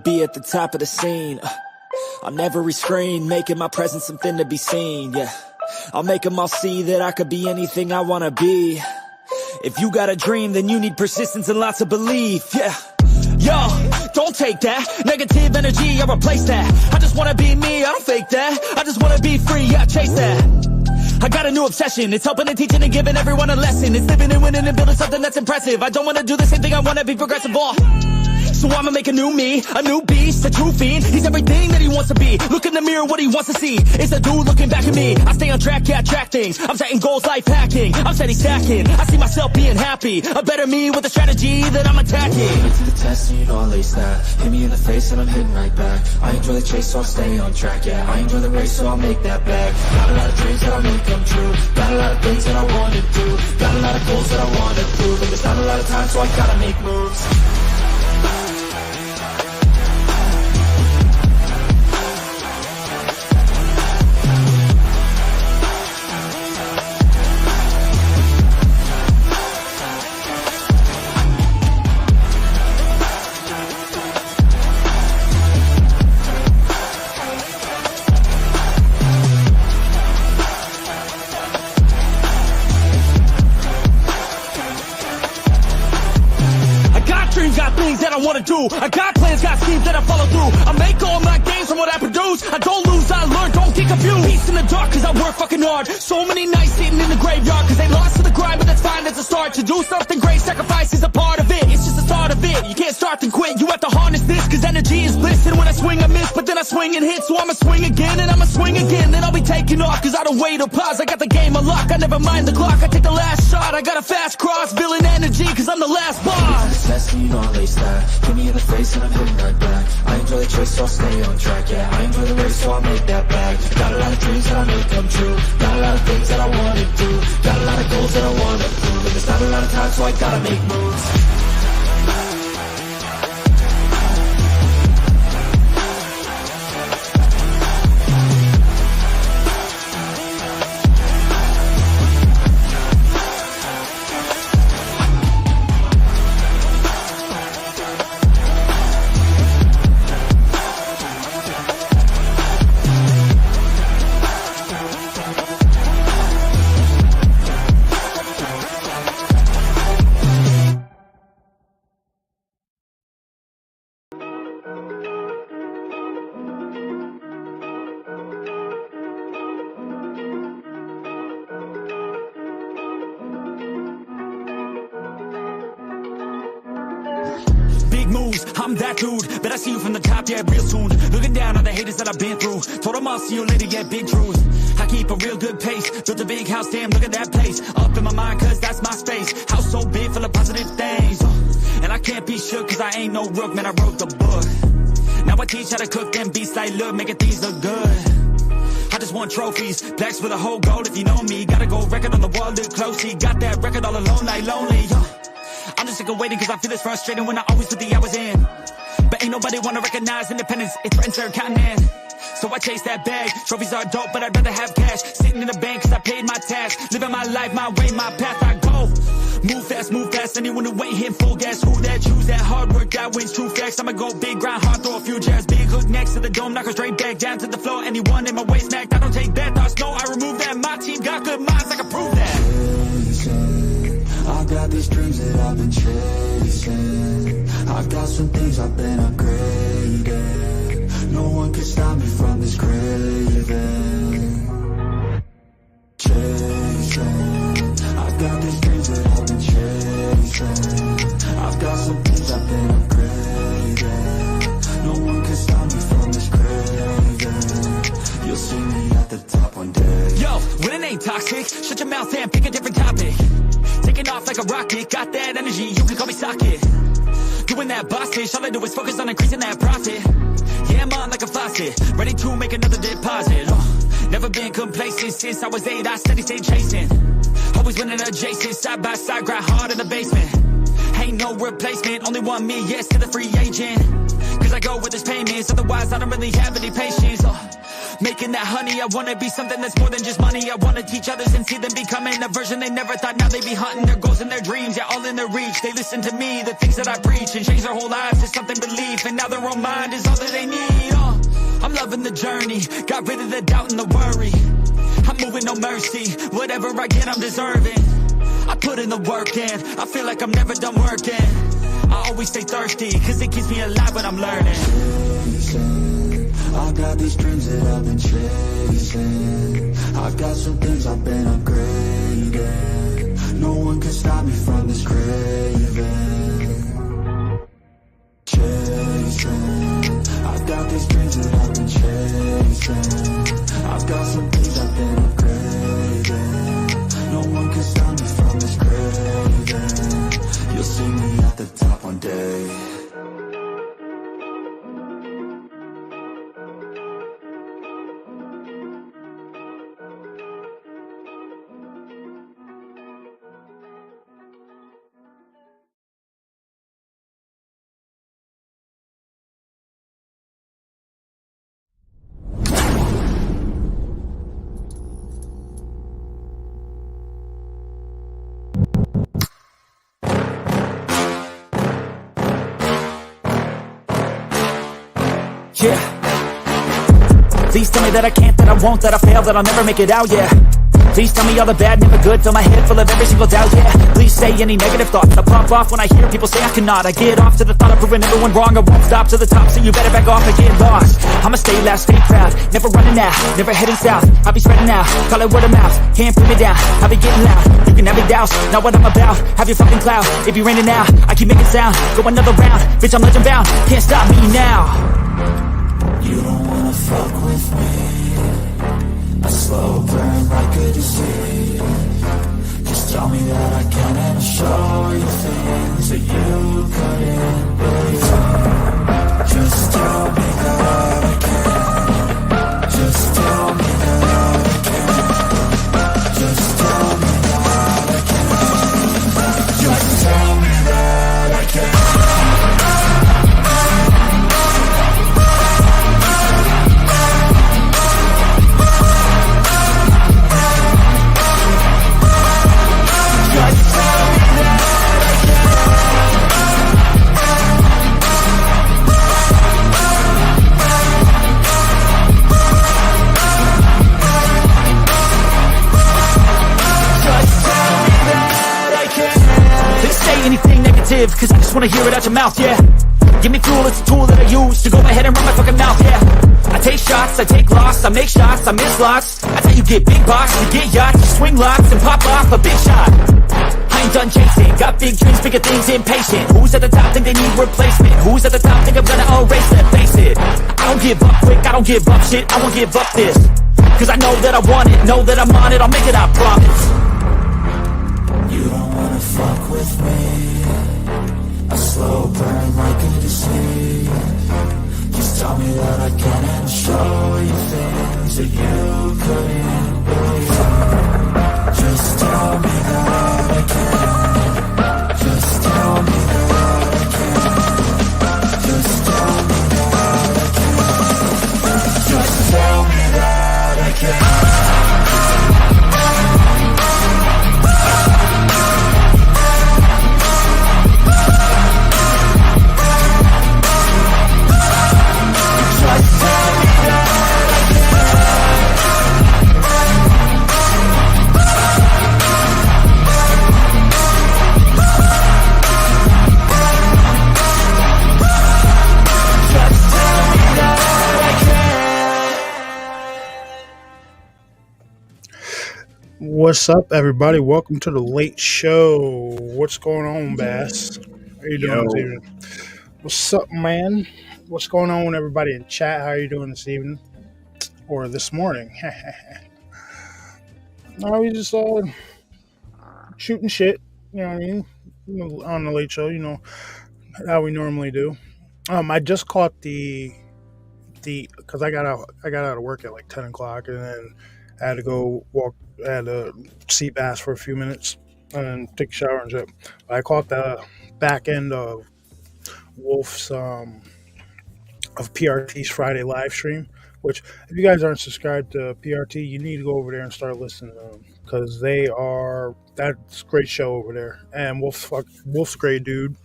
Be at the top of the scene, on every screen, making my presence something to be seen, yeah. I'll make them all see that I could be anything I wanna be. If you got a dream, then you need persistence and lots of belief, yeah. Yo, don't take that negative energy, I'll replace that. I just wanna be me, I don't fake that. I just wanna be free, yeah, chase that. I got a new obsession, it's helping and teaching and giving everyone a lesson. It's living and winning and building something that's impressive. I don't wanna do the same thing, I wanna be progressive, so I'ma make a new me, a new beast, a true fiend. He's everything that he wants to be. Look in the mirror, what he wants to see is a dude looking back at me. I stay on track, yeah, track things. I'm setting goals, life hacking. I'm steady stacking. I see myself being happy. A better me with a strategy that I'm attacking. To the test and you know I'll lace that. Hit me in the face and I'm hitting right back. I enjoy the chase so I'll stay on track, yeah. I enjoy the race so I'll make that back. Got a lot of dreams that I'll make come true. Got a lot of things that I wanna do. Got a lot of goals that I wanna prove. And there's not a lot of time so I gotta make moves. That I wanna do. I got plans, got schemes that I follow through. I make all my gains from what I produce. I don't lose, I learn, don't get confused. Peace in the dark, cause I work fucking hard. So many nights sitting in the graveyard, cause they lost to the grind, but that's fine, that's a start. To do something great, sacrifice is a part of it. It's just the start of it. You can't start then quit, you have to harness this, cause energy is bliss. And when I swing I miss, but then I swing and hit. So I'ma swing again, and I'ma swing again. Then I'll be taking off, cause I don't wait or pause. I got the game unlocked, I never mind the clock. I take the last shot, I got a fast cross. Villain energy, cause I'm the last boss. Test me, you know I'll lace that. Hit me in the face and I'm hitting right back. I enjoy the chase so I'll stay on track, yeah. I enjoy the race so I'll make that back. Got a lot of dreams that I'll make come true. Got a lot of things that I wanna do. Got a lot of goals that I wanna prove. And there's not a lot of time so I gotta make moves. Big moves, I'm that dude. Bet I see you from the top, yeah, real soon. Looking down on the haters that I've been through. Told them I'll see you later, yeah, big truth. I keep a real good pace. Built a big house, damn, look at that place. Up in my mind, cause that's my space. House so big, full of positive things. And I can't be shook, cause I ain't no rook, man, I wrote the book. Now I teach how to cook them beats like, look, making things look good. I just want trophies, plaques with a whole gold if you know me. Got a gold record on the wall, look closely. Got that record all alone, like lonely, I'm just sick of waiting cause I feel it's frustrating when I always put the hours in. But ain't nobody wanna recognize independence, it threatens their continent. So I chase that bag, trophies are dope but I'd rather have cash. Sitting in the bank cause I paid my tax. Living my life, my way, my path, I go. Move fast, anyone who ain't hit full gas. Who that, choose that, hard work, that wins, true facts. I'ma go big, grind hard, throw a few jabs. Big hook next to the dome, knock her straight back. Down to the floor, anyone in my way smacked. I don't take bad thoughts, no, I remove that. My team got good minds, I can prove that. I got these dreams that I've been chasing. I got some things I've been upgrading. No one can stop me from this craving. Chasing. I got these dreams that I've been chasing. I've got some things I've been upgrading. No one can stop me from this craving. You'll see me at the top one day. Yo, when it ain't toxic, shut your mouth and pick a different topic. Taking off like a rocket, got that energy, you can call me socket. Doing that boss bitch, all I do is focus on increasing that profit. Yeah, I'm on like a faucet, ready to make another deposit. Never been complacent, since I was 8, I steady stay chasing. Always winning adjacent, side by side, grind hard in the basement. Ain't no replacement, only one me, yes, to the free agent. Cause I go with this payments, otherwise I don't really have any patience. Making that honey, I wanna be something that's more than just money. I wanna teach others and see them becoming a version they never thought. Now they be hunting their goals and their dreams, yeah, all in their reach. They listen to me, the things that I preach, and change their whole lives to something belief. And now their own mind is all that they need. I'm loving the journey, got rid of the doubt and the worry. I'm moving no mercy, whatever I get I'm deserving. I put in the work in, I feel like I'm never done working. I always stay thirsty, cause it keeps me alive when I'm learning. Chasing, I got these dreams that I've been chasing. I got some things I've been upgrading. No one can stop me from this craving. Chasing, I got these dreams that I've been chasing. I've got some things I've been upgrading. No one can stop me from this craving. You'll see me at the top one day. Yeah. Please tell me that I can't, that I won't, that I fail, that I'll never make it out, yeah. Please tell me all the bad, never good, fill my head full of every single doubt, yeah. Please say any negative thoughts, I pop off when I hear people say I cannot. I get off to the thought of proving everyone wrong, I won't stop to the top, so you better back off and get lost. I'ma stay loud, stay proud, never running out, never heading south. I'll be spreading out, call it word of mouth, can't put me down, I'll be getting loud. You can have me douse, not what I'm about, have your fucking cloud. It be raining now, I keep making sound, go another round, bitch I'm legend bound, can't stop me now. You don't wanna fuck with me. A slow burn like a disease. Just tell me that I can and I'll show you things that you couldn't believe. Just tell me that I can. Just tell me that I can. Just tell me that I can. Just tell me that I can. Anything negative, cause I just wanna hear it out your mouth, yeah. Give me fuel, it's a tool that I use to go ahead and run my fucking mouth, yeah. I take shots, I take loss, I make shots, I miss lots. That's how you get big box, you get yachts, you swing lots and pop off a big shot. I ain't done chasing, got big dreams, bigger things, impatient. Who's at the top think they need replacement? Who's at the top think I'm gonna erase it? Face it, I don't give up quick, I don't give up shit, I won't give up this. Cause I know that I want it, know that I'm on it, I'll make it, I promise. You don't wanna fuck with me. A slow burn like a disease. Just tell me that I can and I'll show you things that you couldn't believe. Just tell me that I can. Just tell me that I can. Just tell me that I can. Just tell me that I can. What's up, everybody? Welcome to the late show. What's going on, Bass? How you doing this evening? What's up, man? What's going on with everybody in chat? How are you doing this evening? Or this morning? No, we just shooting shit, you know what I mean? On the late show, you know, how we normally do. I just caught the because I got out of work at like 10 o'clock, and then I had to go walk. I had to see Bass for a few minutes and then take a shower and shit. I caught the back end of Wolf's of PRT's Friday live stream. Which, if you guys aren't subscribed to PRT, you need to go over there and start listening to them because that's a great show over there. And Wolf's a great dude,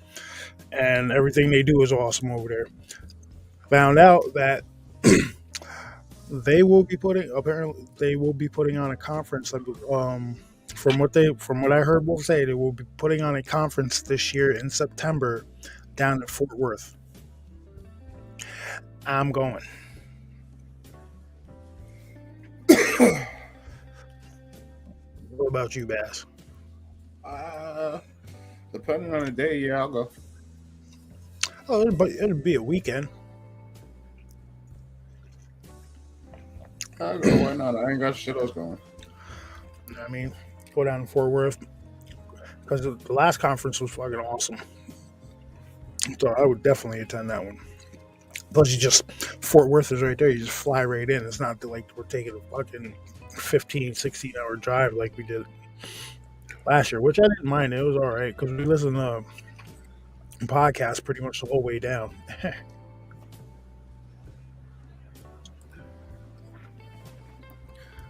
and everything they do is awesome over there. Found out that they will be putting on a conference. From what I heard Wolf say, they will be putting on a conference this year in September down in Fort Worth. I'm going. What about you, Bass? Depending on the day, yeah, I'll go. Oh, it'll be a weekend. I'll go. Why not? I ain't got shit else going. I mean, go down to Fort Worth because the last conference was fucking awesome. So I would definitely attend that one. Plus, Fort Worth is right there. You just fly right in. It's not like we're taking a fucking 15, 16-hour drive like we did last year, which I didn't mind. It was all right because we listened to podcasts pretty much the whole way down.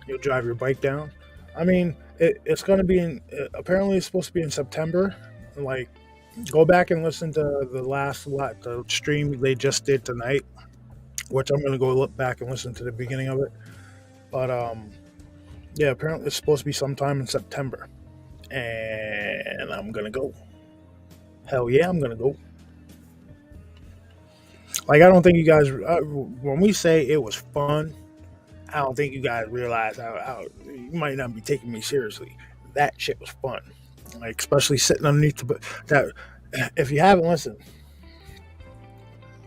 You'll drive your bike down. I mean, it's going to be apparently it's supposed to be in September. Like, go back and listen to the stream they just did tonight, which I'm going to go look back and listen to the beginning of it. But, yeah, apparently it's supposed to be sometime in September. And I'm going to go. Hell yeah, I'm going to go. Like, I don't think you guys, when we say it was fun, I don't think you guys realize how you might not be taking me seriously. That shit was fun. Like, especially sitting underneath that. If you haven't listened,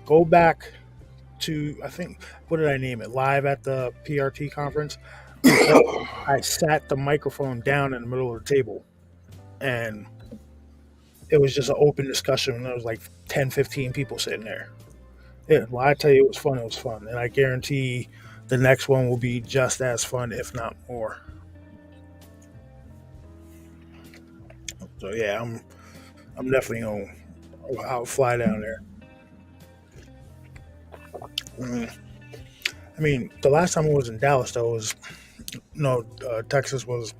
go back to, I think, what did I name it? Live at the PRT conference. I sat the microphone down in the middle of the table, and it was just an open discussion, and there was like 10, 15 people sitting there. Yeah, well, I tell you, it was fun. It was fun, and I guarantee the next one will be just as fun, if not more. So yeah, I'm definitely I'll fly down there. I mean, the last time I was in Dallas, though, Texas was.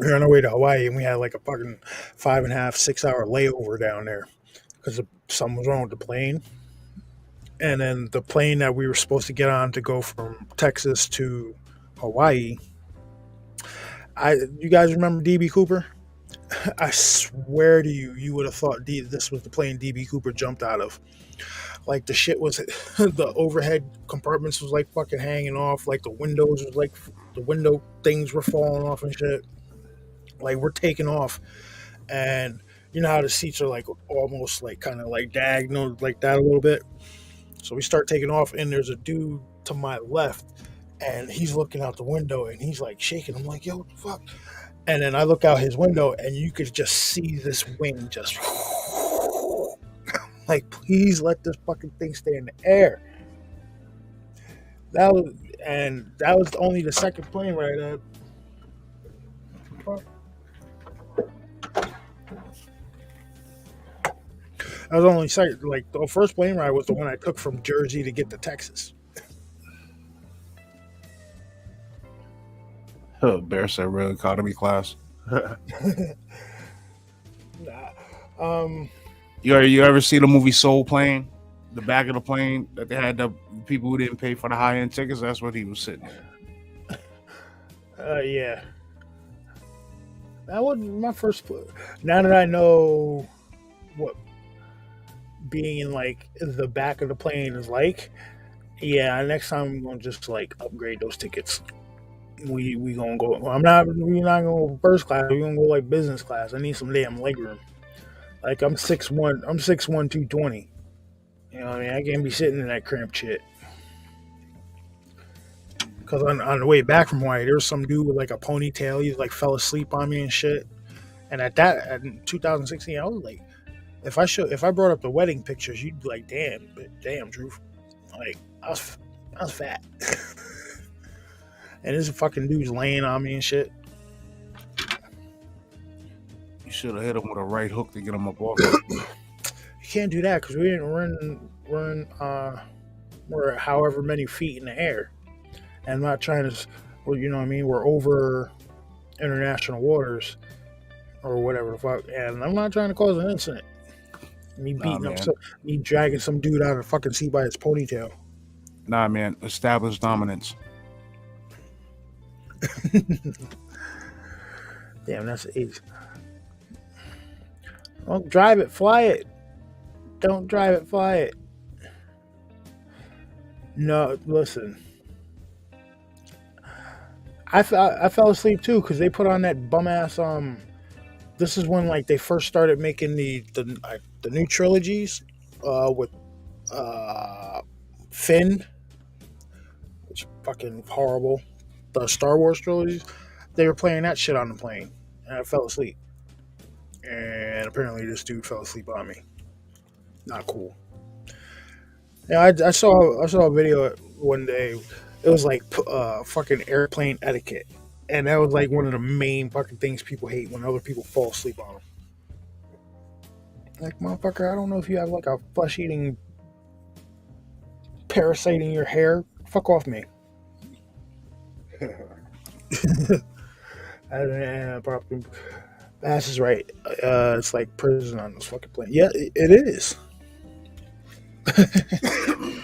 We were on our way to Hawaii, and we had like a fucking 5.5, 6 hour layover down there because something was wrong with the plane. And then the plane that we were supposed to get on to go from Texas to Hawaii. You guys remember DB Cooper? I swear to you, you would have thought this was the plane DB Cooper jumped out of. Like, the shit was, the overhead compartments was like fucking hanging off. Like, the windows was like, the window things were falling off and shit. Like, we're taking off. And you know how the seats are like almost like kind of like diagonal like that a little bit. So we start taking off, and there's a dude to my left, and he's looking out the window, and he's like shaking. I'm like, yo, what the fuck? And then I look out his window, and you could just see this wing just like, please let this fucking thing stay in the air. That was only the second plane ride. That was only second. Like, the first plane ride was the one I took from Jersey to get to Texas. Bear said real economy class. You ever see the movie Soul Plane? The back of the plane that they had the people who didn't pay for the high end tickets. That's what he was sitting in. Yeah. That wasn't my first. Now that I know what being in like the back of the plane is like, yeah, next time we're gonna just like upgrade those tickets. We gonna go. We're not gonna go first class. We're gonna go like business class. I need some damn legroom. Like, I'm 6'1", 220. You know what I mean? I can't be sitting in that cramped shit. Because on the way back from Hawaii, there was some dude with like a ponytail. He like fell asleep on me and shit. And in 2016, I was like, if I brought up the wedding pictures, you'd be like, damn, Drew. Like, I was fat. And this fucking dude's laying on me and shit. You should have hit him with a right hook to get him up off. You can't do that because we didn't run. We're however many feet in the air. And I'm not trying to, well, you know what I mean? We're over international waters or whatever the fuck, and I'm not trying to cause an incident. Me Nah, beating up, man. me dragging some dude out of the fucking sea by his ponytail. Nah, man. Establish dominance. Damn, that's ace. Don't drive it, fly it. Don't drive it, fly it. No, listen. I fell asleep too because they put on that bum ass. This is when like they first started making the new trilogies, with Finn, which is fucking horrible. The Star Wars trilogies. They were playing that shit on the plane, and I fell asleep. And apparently, this dude fell asleep on me. Not cool. Yeah, I saw a video one day. It was like fucking airplane etiquette, and that was like one of the main fucking things people hate when other people fall asleep on them. Like, motherfucker, I don't know if you have like a flesh eating parasite in your hair. Fuck off me. Probably. Bass is right. It's like prison on this fucking plane. Yeah, it is.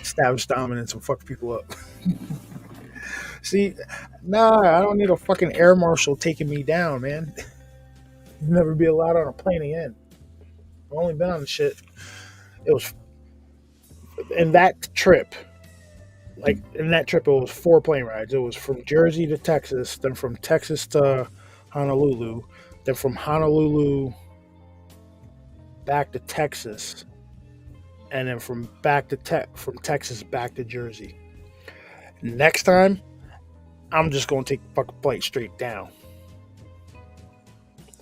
Establish dominance and fuck people up. See, nah, I don't need a fucking air marshal taking me down, man. Never be allowed on a plane again. I've only been on the shit. It was in that trip. Like in that trip, it was 4 plane rides. It was from Jersey to Texas, then from Texas to Honolulu, then from Honolulu back to Texas, and then from Texas back to Jersey. Next time, I'm just gonna take the fucking flight straight down.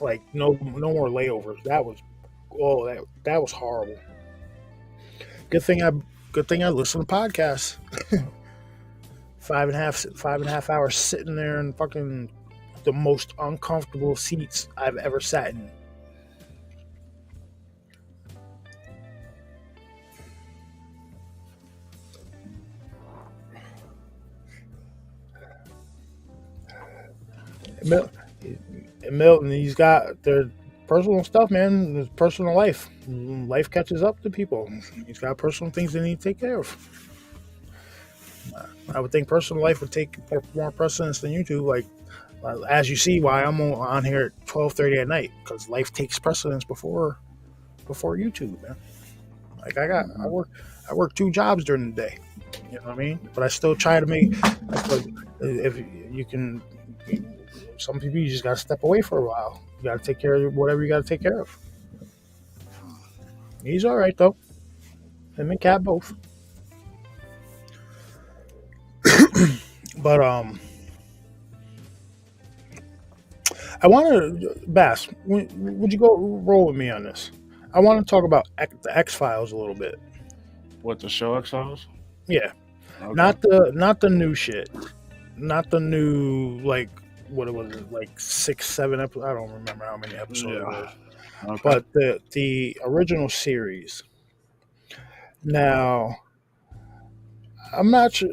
Like no more layovers. That was horrible. Good thing I listened to podcasts. 5.5 hours sitting there in fucking the most uncomfortable seats I've ever sat in. Milton, he's got their personal stuff, man. His personal life. Life catches up to people. He's got personal things they need to take care of. I would think personal life would take more precedence than YouTube. Like, as you see, why I'm on here at 12:30 at night, because life takes precedence before YouTube, man. Like I work 2 jobs during the day. You know what I mean? But I still try to make. Like, if you can, some people you just gotta step away for a while. You gotta take care of whatever you gotta take care of. He's all right though. Him and Cat both. But I want to, Bass, would you go roll with me on this? I want to talk about the X-Files a little bit. What, the show X-Files? Yeah, Okay. not the new shit, not the new like what was it, like 6, 7 episodes? I don't remember how many episodes it was, Okay. but the original series. Now, I'm not sure.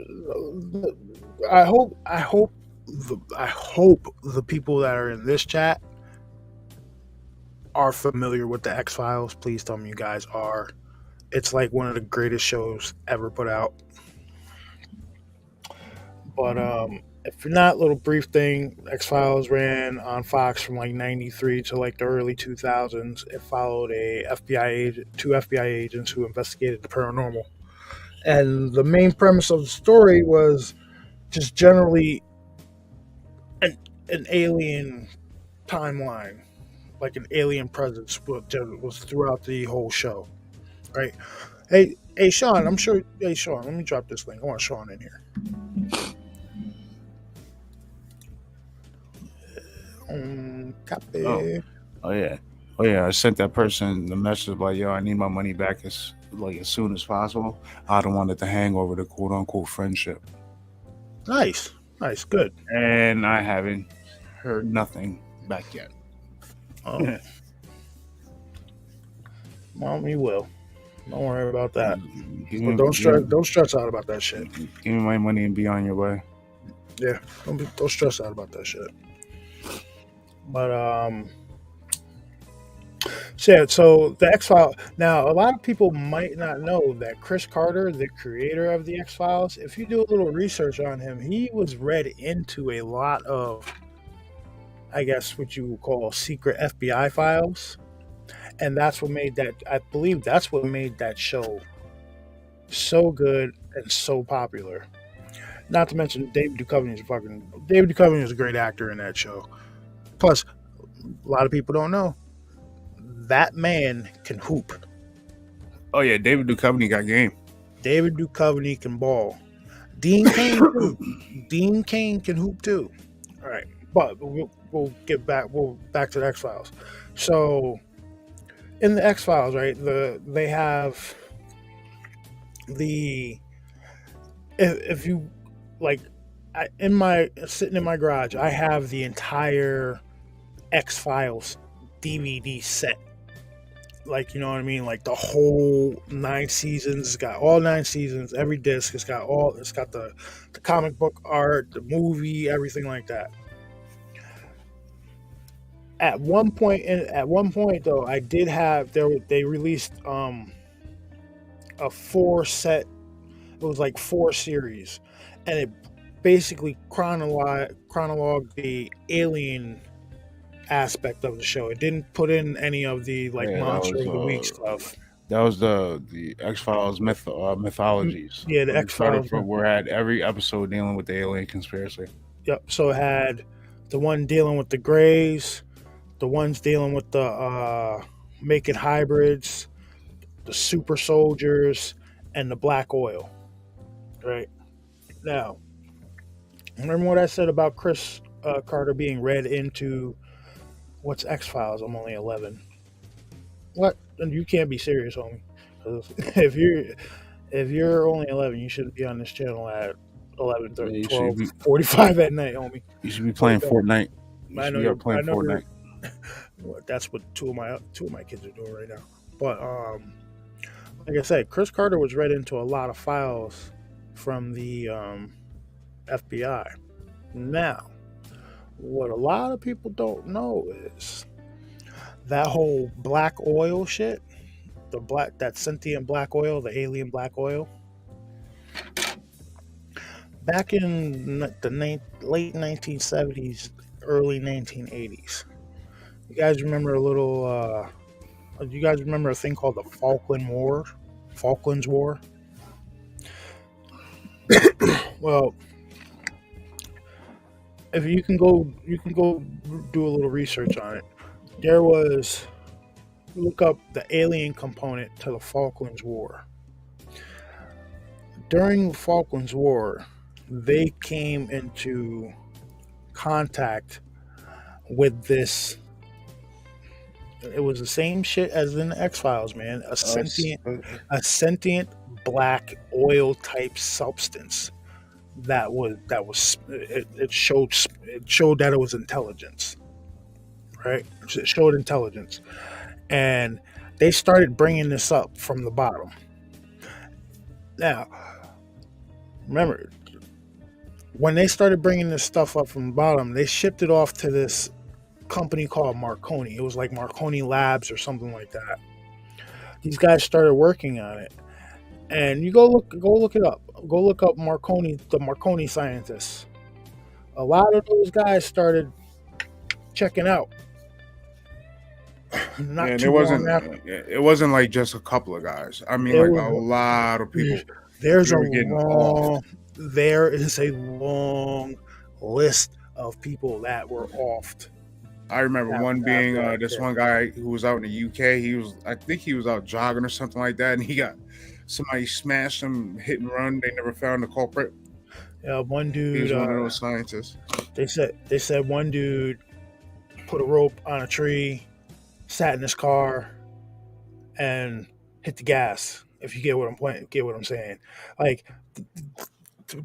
I hope the people that are in this chat are familiar with the X-Files. Please tell me you guys are. It's like one of the greatest shows ever put out. But if you're not, little brief thing, X-Files ran on Fox from like 93 to like the early 2000s. It followed two FBI agents who investigated the paranormal. And the main premise of the story was just generally an alien timeline, like an alien presence was throughout the whole show, right? Hey, Sean, Sean, let me drop this link. I want Sean in here. Copy. Oh yeah. I sent that person the message like, yo, I need my money back as soon as possible. I don't want it to hang over the quote unquote friendship. Nice, good. And I haven't heard nothing back yet. Oh. Well, you will. Don't worry about that. But don't stress out about that shit. Give me my money and be on your way. Yeah, don't stress out about that shit. But so the X Files. Now, a lot of people might not know that Chris Carter, the creator of the X Files, if you do a little research on him, he was read into a lot of, I guess, what you would call secret FBI files, and that's what made that. I believe that's what made that show so good and so popular. Not to mention David Duchovny is a great actor in that show. Plus, a lot of people don't know that man can hoop. Oh yeah, David Duchovny got game. David Duchovny can ball. Dean Cain too. Dean Cain can hoop too. All right, but we'll get back. We'll back to the X Files. So in the X Files, right? They have the if you like, sitting in my garage, I have the entire X Files DVD set. Like, you know what I mean? Like the whole 9 seasons. It's got all 9 seasons, every disc. It's got the comic book art, the movie, everything like that. At one point though, I did have they released a 4 set. It was like 4 series, and it basically chronologued the alien aspect of the show. It didn't put in any of the monster of the week stuff. That was the X-Files mythologies. Yeah, the X-Files where it had every episode dealing with the alien conspiracy. Yep. So it had the one dealing with the Greys, the ones dealing with the making hybrids, the super soldiers, and the black oil. Right. Now, remember what I said about Chris Carter being read into what's X-Files? I'm only 11. What? You can't be serious, homie. If you're only 11, you shouldn't be on this channel at 11, 30, 12, 45 at night, homie. You should be playing Fortnite. I know you're playing Fortnite. That's what two of my kids are doing right now. But like I said, Chris Carter was read into a lot of files from the FBI. Now, what a lot of people don't know is that whole black oil shit, that sentient black oil, the alien black oil. Back in the late 1970s, early 1980s, you guys remember a thing called the Falklands War? Well, if you can go do a little research on it. Look up the alien component to the Falklands War. During the Falklands War, they came into contact with this. It was the same shit as in the X-Files, man. A sentient black oil type substance it showed that it was intelligence, right? It showed intelligence, and they started bringing this up from the bottom. Now, remember, when they started bringing this stuff up from the bottom, they shipped it off to this company called Marconi. It was like Marconi Labs or something like that. These guys started working on it, and you go look it up. Go look up Marconi, the Marconi scientists. A lot of those guys started checking out. It wasn't like just a couple of guys. I mean, a lot of people. There is a long list of people that were offed. I remember one being one guy who was out in the UK. I think he was out jogging or something like that, and somebody smashed him, hit and run. They never found the culprit. Yeah, one dude. He was one of those scientists. They said one dude put a rope on a tree, sat in his car, and hit the gas. If you get what I'm saying. Like,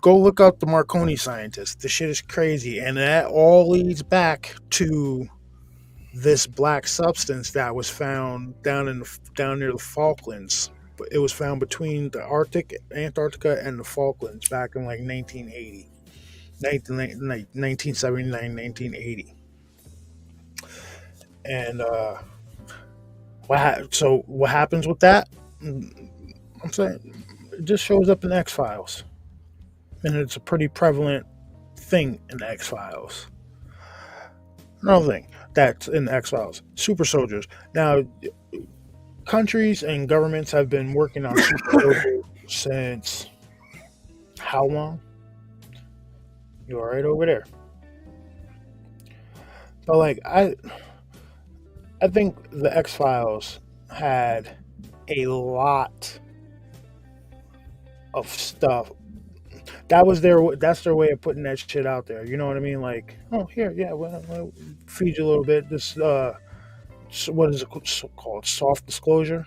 go look up the Marconi scientists. The shit is crazy, and that all leads back to this black substance that was found down near the Falklands. It was found between the Antarctica and the Falklands back in like 1980. 1979, 1980. And so what happens with that? I'm saying it just shows up in X Files, and it's a pretty prevalent thing in the X Files. Another thing that's in the X Files: super soldiers. Now, countries and governments have been working on super soldiers since how long? You all right over there? But like I think the X Files had a lot of stuff. That's their way of putting that shit out there. You know what I mean? Like, oh here, yeah, we'll feed you a little bit. This what is it called? Soft disclosure.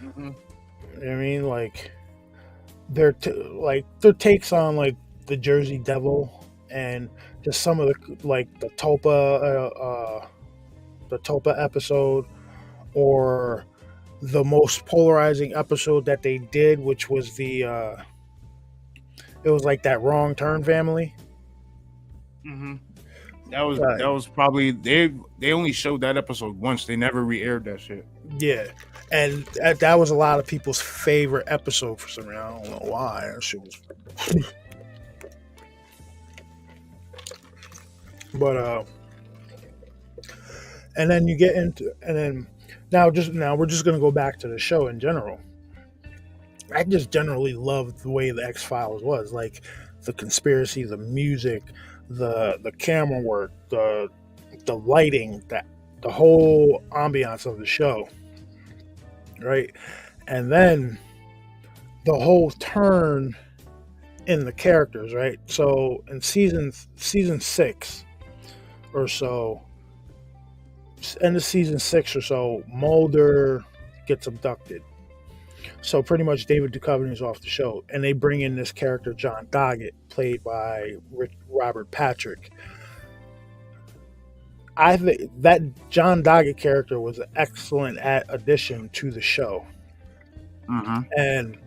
Mm-hmm. You know what I mean? Like their takes on like the Jersey Devil and just some of the like the Topa episode, or the most polarizing episode that they did, which was it was like that Wrong Turn family. Mm-hmm. That was probably they only showed that episode once. They never re-aired that shit. Yeah, and that was a lot of people's favorite episode for some reason. I don't know why. That shit was. But and then you get into now we're just gonna go back to the show in general. I just generally loved the way the X Files was, like the conspiracy, the music, the camera work, the lighting, the whole ambiance of the show, right? And then the whole turn in the characters, right? So in season 6 or so, end of season 6 or so, Mulder gets abducted. So pretty much David Duchovny is off the show, and they bring in this character John Doggett, played by Robert Patrick. I think that John Doggett character was an excellent addition to the show. Mm-hmm. And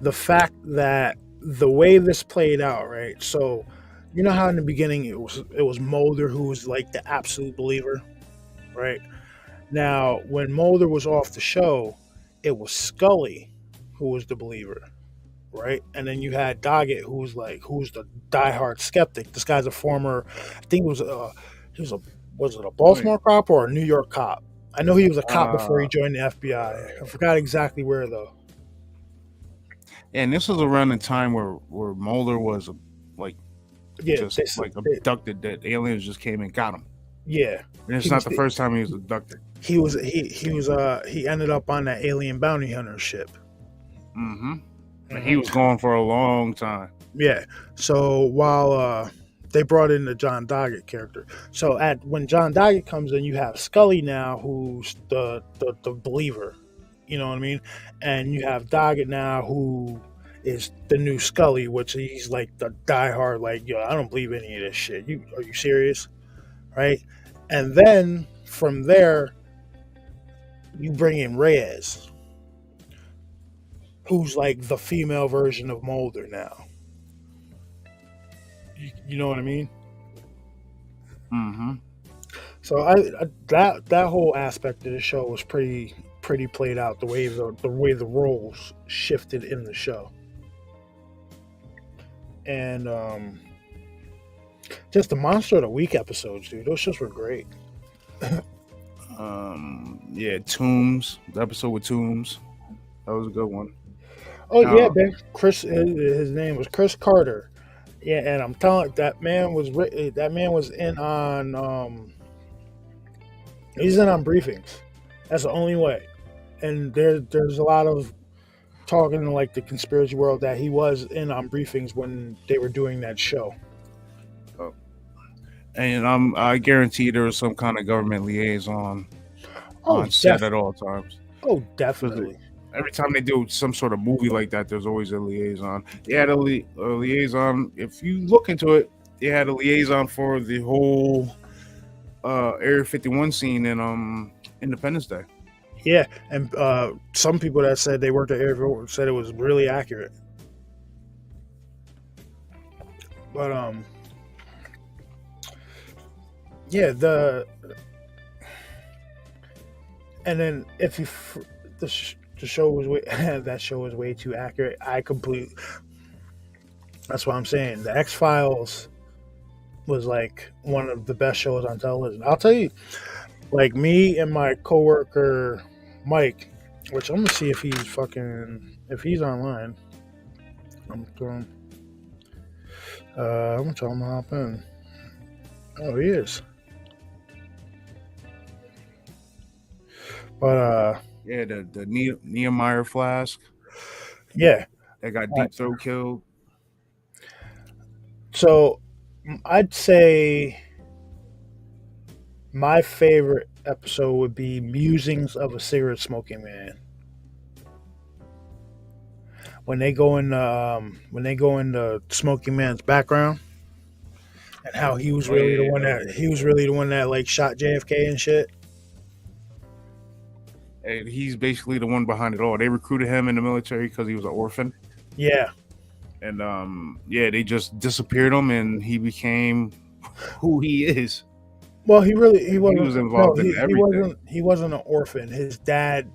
the fact that the way this played out, right? So you know how in the beginning it was Mulder who was like the absolute believer, right? Now when Mulder was off the show, it was Scully who was the believer, right? And then you had Doggett who's the diehard skeptic. This guy's a former, I think was it a Baltimore cop or a New York cop? I know he was a cop before he joined the FBI. I forgot exactly where though. And this was around the time where Mulder was abducted. That aliens just came and got him. Yeah, and it's not the first time he was abducted. He ended up on that alien bounty hunter ship. Mm-hmm. And he was gone for a long time. Yeah. So while they brought in the John Doggett character, so when John Doggett comes in, you have Scully now, who's the believer. You know what I mean? And you have Doggett now, who is the new Scully, which he's like the diehard, like, yo, I don't believe any of this shit. Are you serious? Right? And then from there, you bring in Reyes, who's like the female version of Mulder now. You know what I mean? Mm-hmm. So that whole aspect of the show was pretty played out, the way the roles shifted in the show. And just the Monster of the Week episodes, dude. Those shows were great. Yeah, Toombs. The episode with Toombs. That was a good one. Oh yeah, man. His name was Chris Carter. Yeah, and I'm telling you, that man was in on he's in on briefings. That's the only way. And there's a lot of talking in like the conspiracy world that he was in on briefings when they were doing that show. Oh. And I guarantee there was some kind of government liaison on set at all times. Oh, definitely. Every time they do some sort of movie like that, there's always a liaison. They had a liaison. If you look into it, they had a liaison for the whole Area 51 scene in Independence Day. Yeah, and some people that said they worked at Area 51 said it was really accurate. But yeah, and then if you the show was way, that show was way too accurate. That's what I'm saying. The X Files was like one of the best shows on television. I'll tell you, like me and my coworker Mike, which I'm gonna see if he's online. I'm gonna tell him to hop in. Oh, he is. But Yeah, the Nehemiah Flask yeah. that got Deep Throat killed. So I'd say my favorite episode would be Musings of a Cigarette Smoking Man. When they go into Smoking Man's background and how he was really the one that like shot JFK and shit. And he's basically the one behind it all. They recruited him in the military because he was an orphan. Yeah. And they just disappeared him, and he became who he is. Well, he was involved in everything. He wasn't an orphan. His dad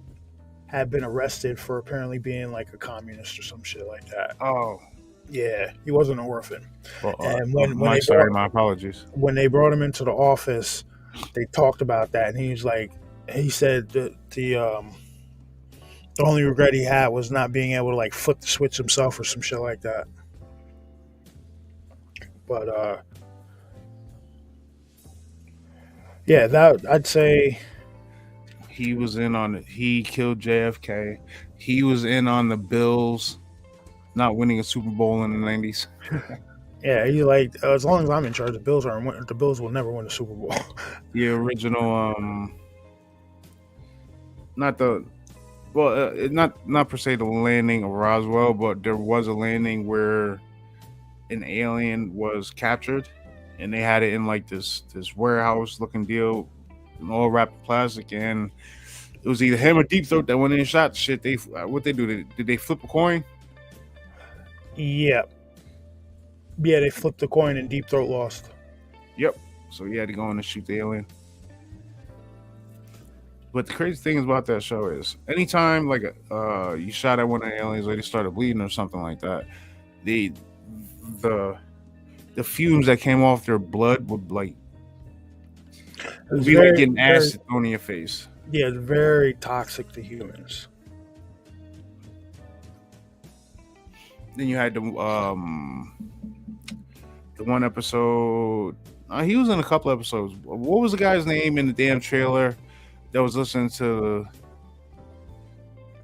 had been arrested for apparently being like a communist or some shit like that. Oh, yeah, he wasn't an orphan. Well, and my apologies. When they brought him into the office, they talked about that, and he said that the only regret he had was not being able to like flip the switch himself or some shit like that. But yeah, that I'd say he was in on it. He killed JFK. He was in on the Bills not winning a Super Bowl in the 90s. Yeah, he like as long as I'm in charge, the Bills will never win a Super Bowl. The original not per se the landing of Roswell, but there was a landing where an alien was captured, and they had it in like this warehouse looking deal, all wrapped in plastic, and it was either him or Deep Throat that went in and shot shit. What they do? Did they flip a coin? Yeah, they flipped the coin and Deep Throat lost. Yep. So he had to go in and shoot the alien. But the crazy thing about that show is, anytime like you shot at one of the aliens or they started bleeding or something like that, the fumes that came off their blood would like be like getting acid thrown in your face. Yeah, it's very toxic to humans. Then you had the one episode. He was in a couple episodes. What was the guy's name in the damn trailer that was listening to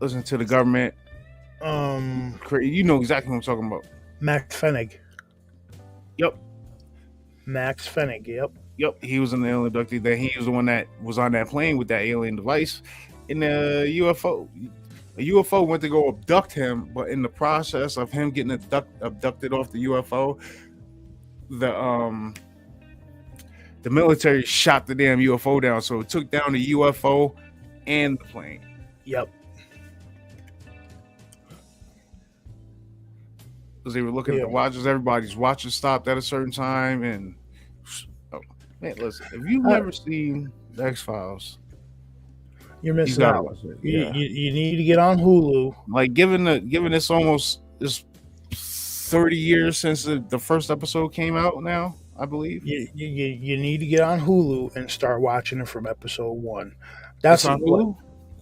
the government? You know exactly what I'm talking about. Max Fennig. Yep. Max Fennig. Yep. He was in the alien abductee. Then he was the one that was on that plane with that alien device in the UFO. A UFO went to go abduct him, but in the process of him getting abducted off the UFO, the military shot the damn UFO down, so it took down the UFO and the plane. Yep. Because they were looking at the watches, everybody's watches stopped at a certain time, and man, listen, if you've never seen the X-Files, you're missing out. You need to get on Hulu. Like, given this almost this 30 years since the first episode came out now, I believe. You need to get on Hulu and start watching it from episode 1. That's on Hulu?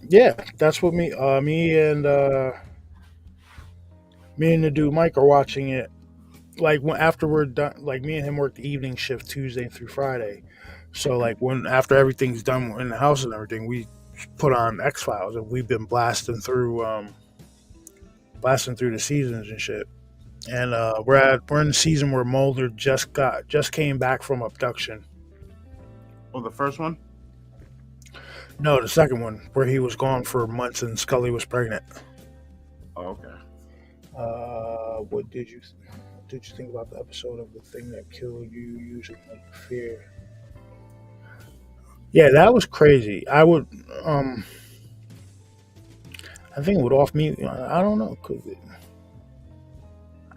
Yeah, that's what me and the dude Mike are watching it. Like after we're done, like me and him work the evening shift Tuesday through Friday. So like after everything's done in the house and everything, we put on X-Files, and we've been blasting through the seasons and shit. And we're in the season where Mulder just came back from abduction. Oh, the first one? No, the second one, where he was gone for months and Scully was pregnant. Oh, okay. What did you think about the episode of The Thing That Killed You Using Fear? Yeah, that was crazy. I would, I think it would off me. I don't know.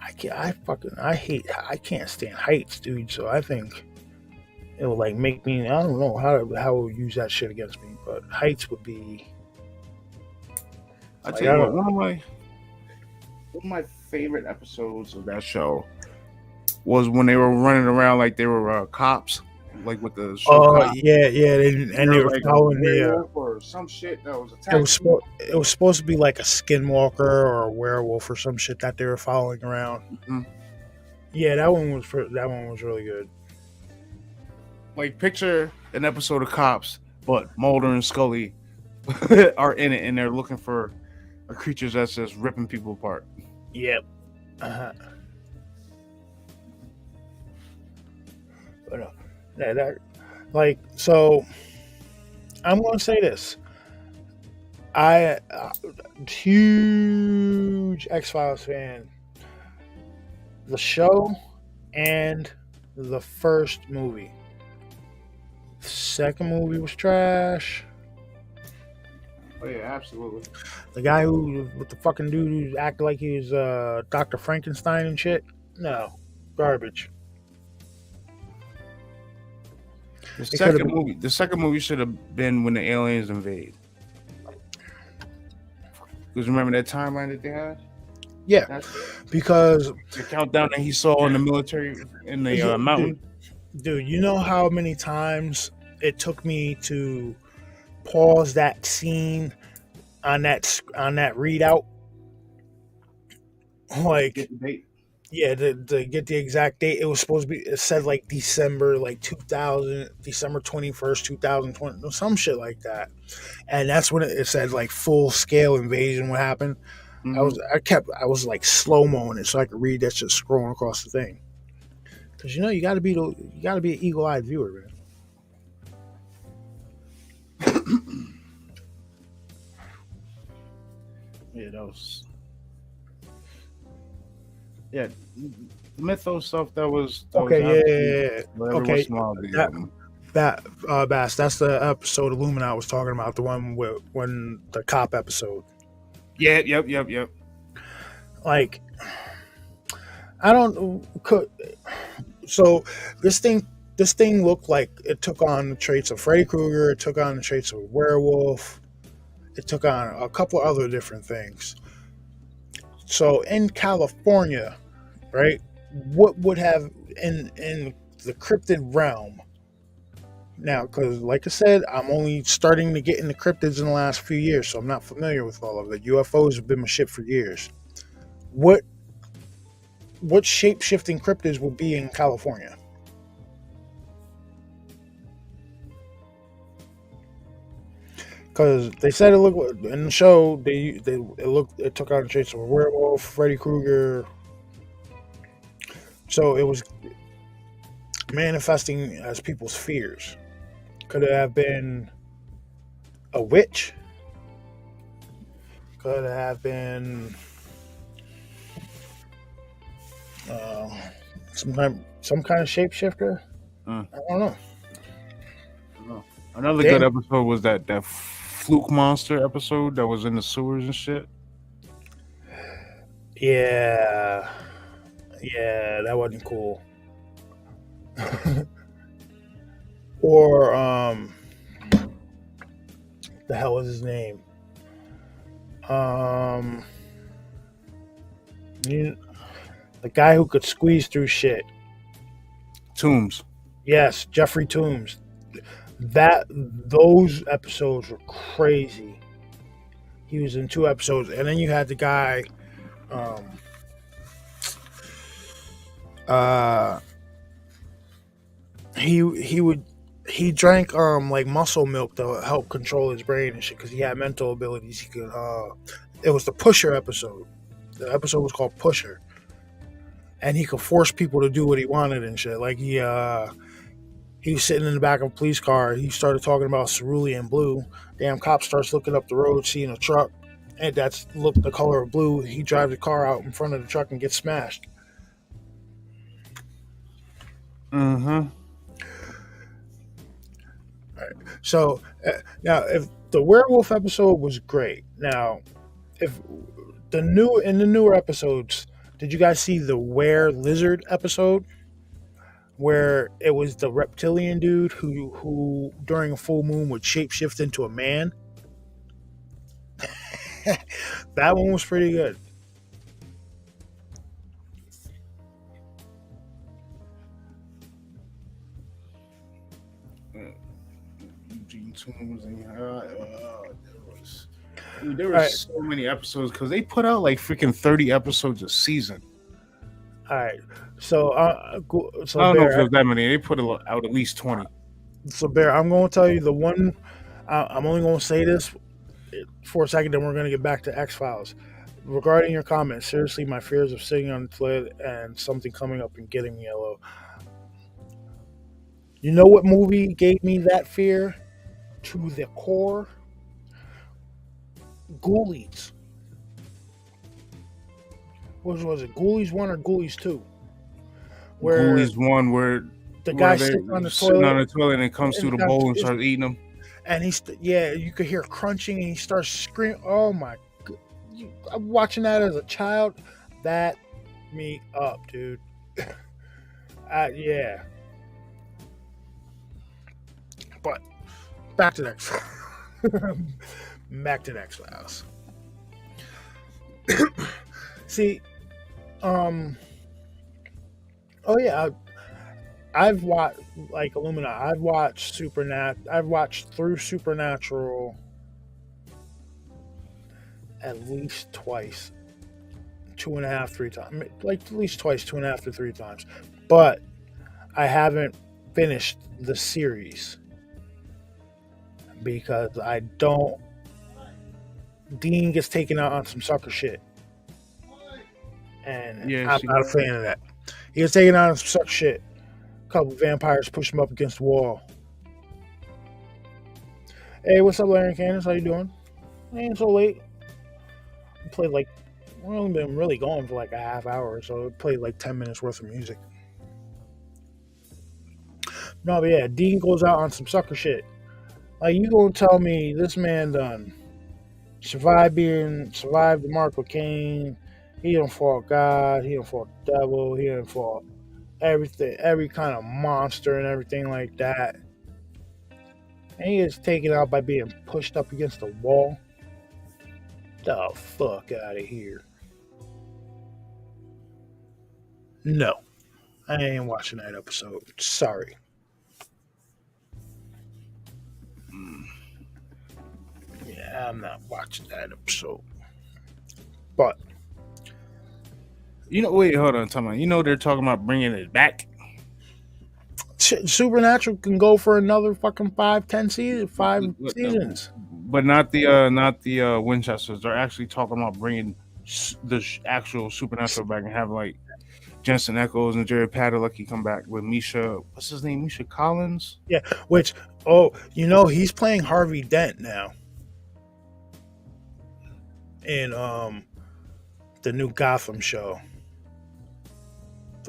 I can't stand heights, dude. So I think it would like make me. I don't know how it would use that shit against me, but heights would be. I Like, tell I you what, don't. one of my favorite episodes of that show was when they were running around like they were cops, like with the show Oh cops. yeah, yeah, and they They're were like a following the. werewolf or some shit that was It was attacking. it was supposed to be like a skinwalker or a werewolf or some shit that they were following around. Mhm. Yeah, that one was really good. Like picture an episode of Cops, but Mulder and Scully are in it, and they're looking for creatures that's just ripping people apart. Yep. Uh-huh. But that like so. I'm gonna say this. I huge X-Files fan. The show and the first movie. The second movie was trash. Oh yeah, absolutely. The guy who with the fucking dude who acted like he was Dr. Frankenstein and shit. No, garbage. The second movie should have been when the aliens invade. Because remember that timeline that they had? Yeah, That's because the countdown that he saw in the military in the Yeah, mountain. dude, you know how many times it took me to pause that scene on that readout, like Get the date. yeah, to get the exact date. It was supposed to be. It said like December, like 2000, December 21st, 2020, some shit like that. And that's when it said like full scale invasion would happen. Mhm. I was like slow moing it so I could read that shit scrolling across the thing. Because you got to be an eagle eyed viewer, man. Yeah, that was. Yeah, the Mythos stuff that was. Okay, yeah. Every Okay, once in a while they that- get them. Bass, that's the episode Illuminati I was talking about, the one when the cop episode. Yeah, yep. Like, I don't. So this thing looked like it took on the traits of Freddy Krueger. It took on the traits of a werewolf. It took on a couple other different things. So in California, right? What would have in the cryptid realm? Now, because like I said, I'm only starting to get into cryptids in the last few years, so I'm not familiar with all of it. UFOs have been my shit for years. What shape-shifting cryptids would be in California? Because they said it looked in the show. It took on the traits of a werewolf, Freddy Krueger. So it was manifesting as people's fears. Could it have been a witch? Could it have been some kind of shapeshifter? Mm. I don't know. Another good episode was that fluke monster episode that was in the sewers and shit. Yeah, that wasn't cool. Or the hell was his name? The guy who could squeeze through shit. Tombs. Yes, Jeffrey Toombs. Those episodes were crazy. He was in 2 episodes, and then you had the guy. He drank like muscle milk to help control his brain and shit because he had mental abilities. He could. It was the Pusher episode. The episode was called Pusher, and he could force people to do what he wanted and shit. Like he was sitting in the back of a police car. He started talking about cerulean blue. Damn cop starts looking up the road, seeing a truck, and that's the color of blue. He drives the car out in front of the truck and gets smashed. Mm-hmm. So now, if the werewolf episode was great, now if in the newer episodes Did you guys see the Were Lizard episode where it was the reptilian dude who during a full moon would shapeshift into a man? That one was pretty good. Eugene Toombs and there was so many episodes because they put out like freaking 30 episodes a season. All right, so I don't know if there's that many. They put out at least 20. So Bear, I'm going to tell you the one. I'm only going to say this for a second, then we're going to get back to X-Files. Regarding your comment, seriously, my fears of sitting on the toilet and something coming up and getting yellow. You know what movie gave me that fear to the core? Ghoulies. What was it? Ghoulies 1 or Ghoulies 2? Where Ghoulies 1, where the guy sitting on the toilet and it comes through the bowl and starts eating them. And you could hear crunching and he starts screaming. Oh my God. I'm watching that as a child. That me up, dude. Yeah. But back to X. Back to X-Files. See, oh yeah, I've watched like Illuminati. I've watched I've watched through Supernatural at least twice, 2.5, 3 times. Like at least twice, 2.5 to 3 times. But I haven't finished the series because I don't. Dean gets taken out on some sucker shit, and I'm not a fan of that. He gets taken out on some sucker shit. A couple of vampires push him up against the wall. Hey, what's up, Larry and Candace? How you doing? Ain't so late. We played we've only been really going for like a half hour, so we played like 10 minutes worth of music. No, but yeah, Dean goes out on some sucker shit. Like, you gonna tell me this man done survived the Mark of Cain. He don't fought God. He don't fought the devil. He didn't fought everything, every kind of monster and everything like that. And he is taken out by being pushed up against the wall. The fuck out of here. No, I ain't watching that episode. Sorry. Yeah, I'm not watching that episode. But wait, hold on, time on. They're talking about bringing it back. Supernatural can go for another fucking 5 seasons, but not the Winchesters. They're actually talking about bringing the actual Supernatural back and have like Jensen Ackles and Jared Padalecki come back with Misha. What's his name? Misha Collins. Yeah, he's playing Harvey Dent now in the new Gotham show.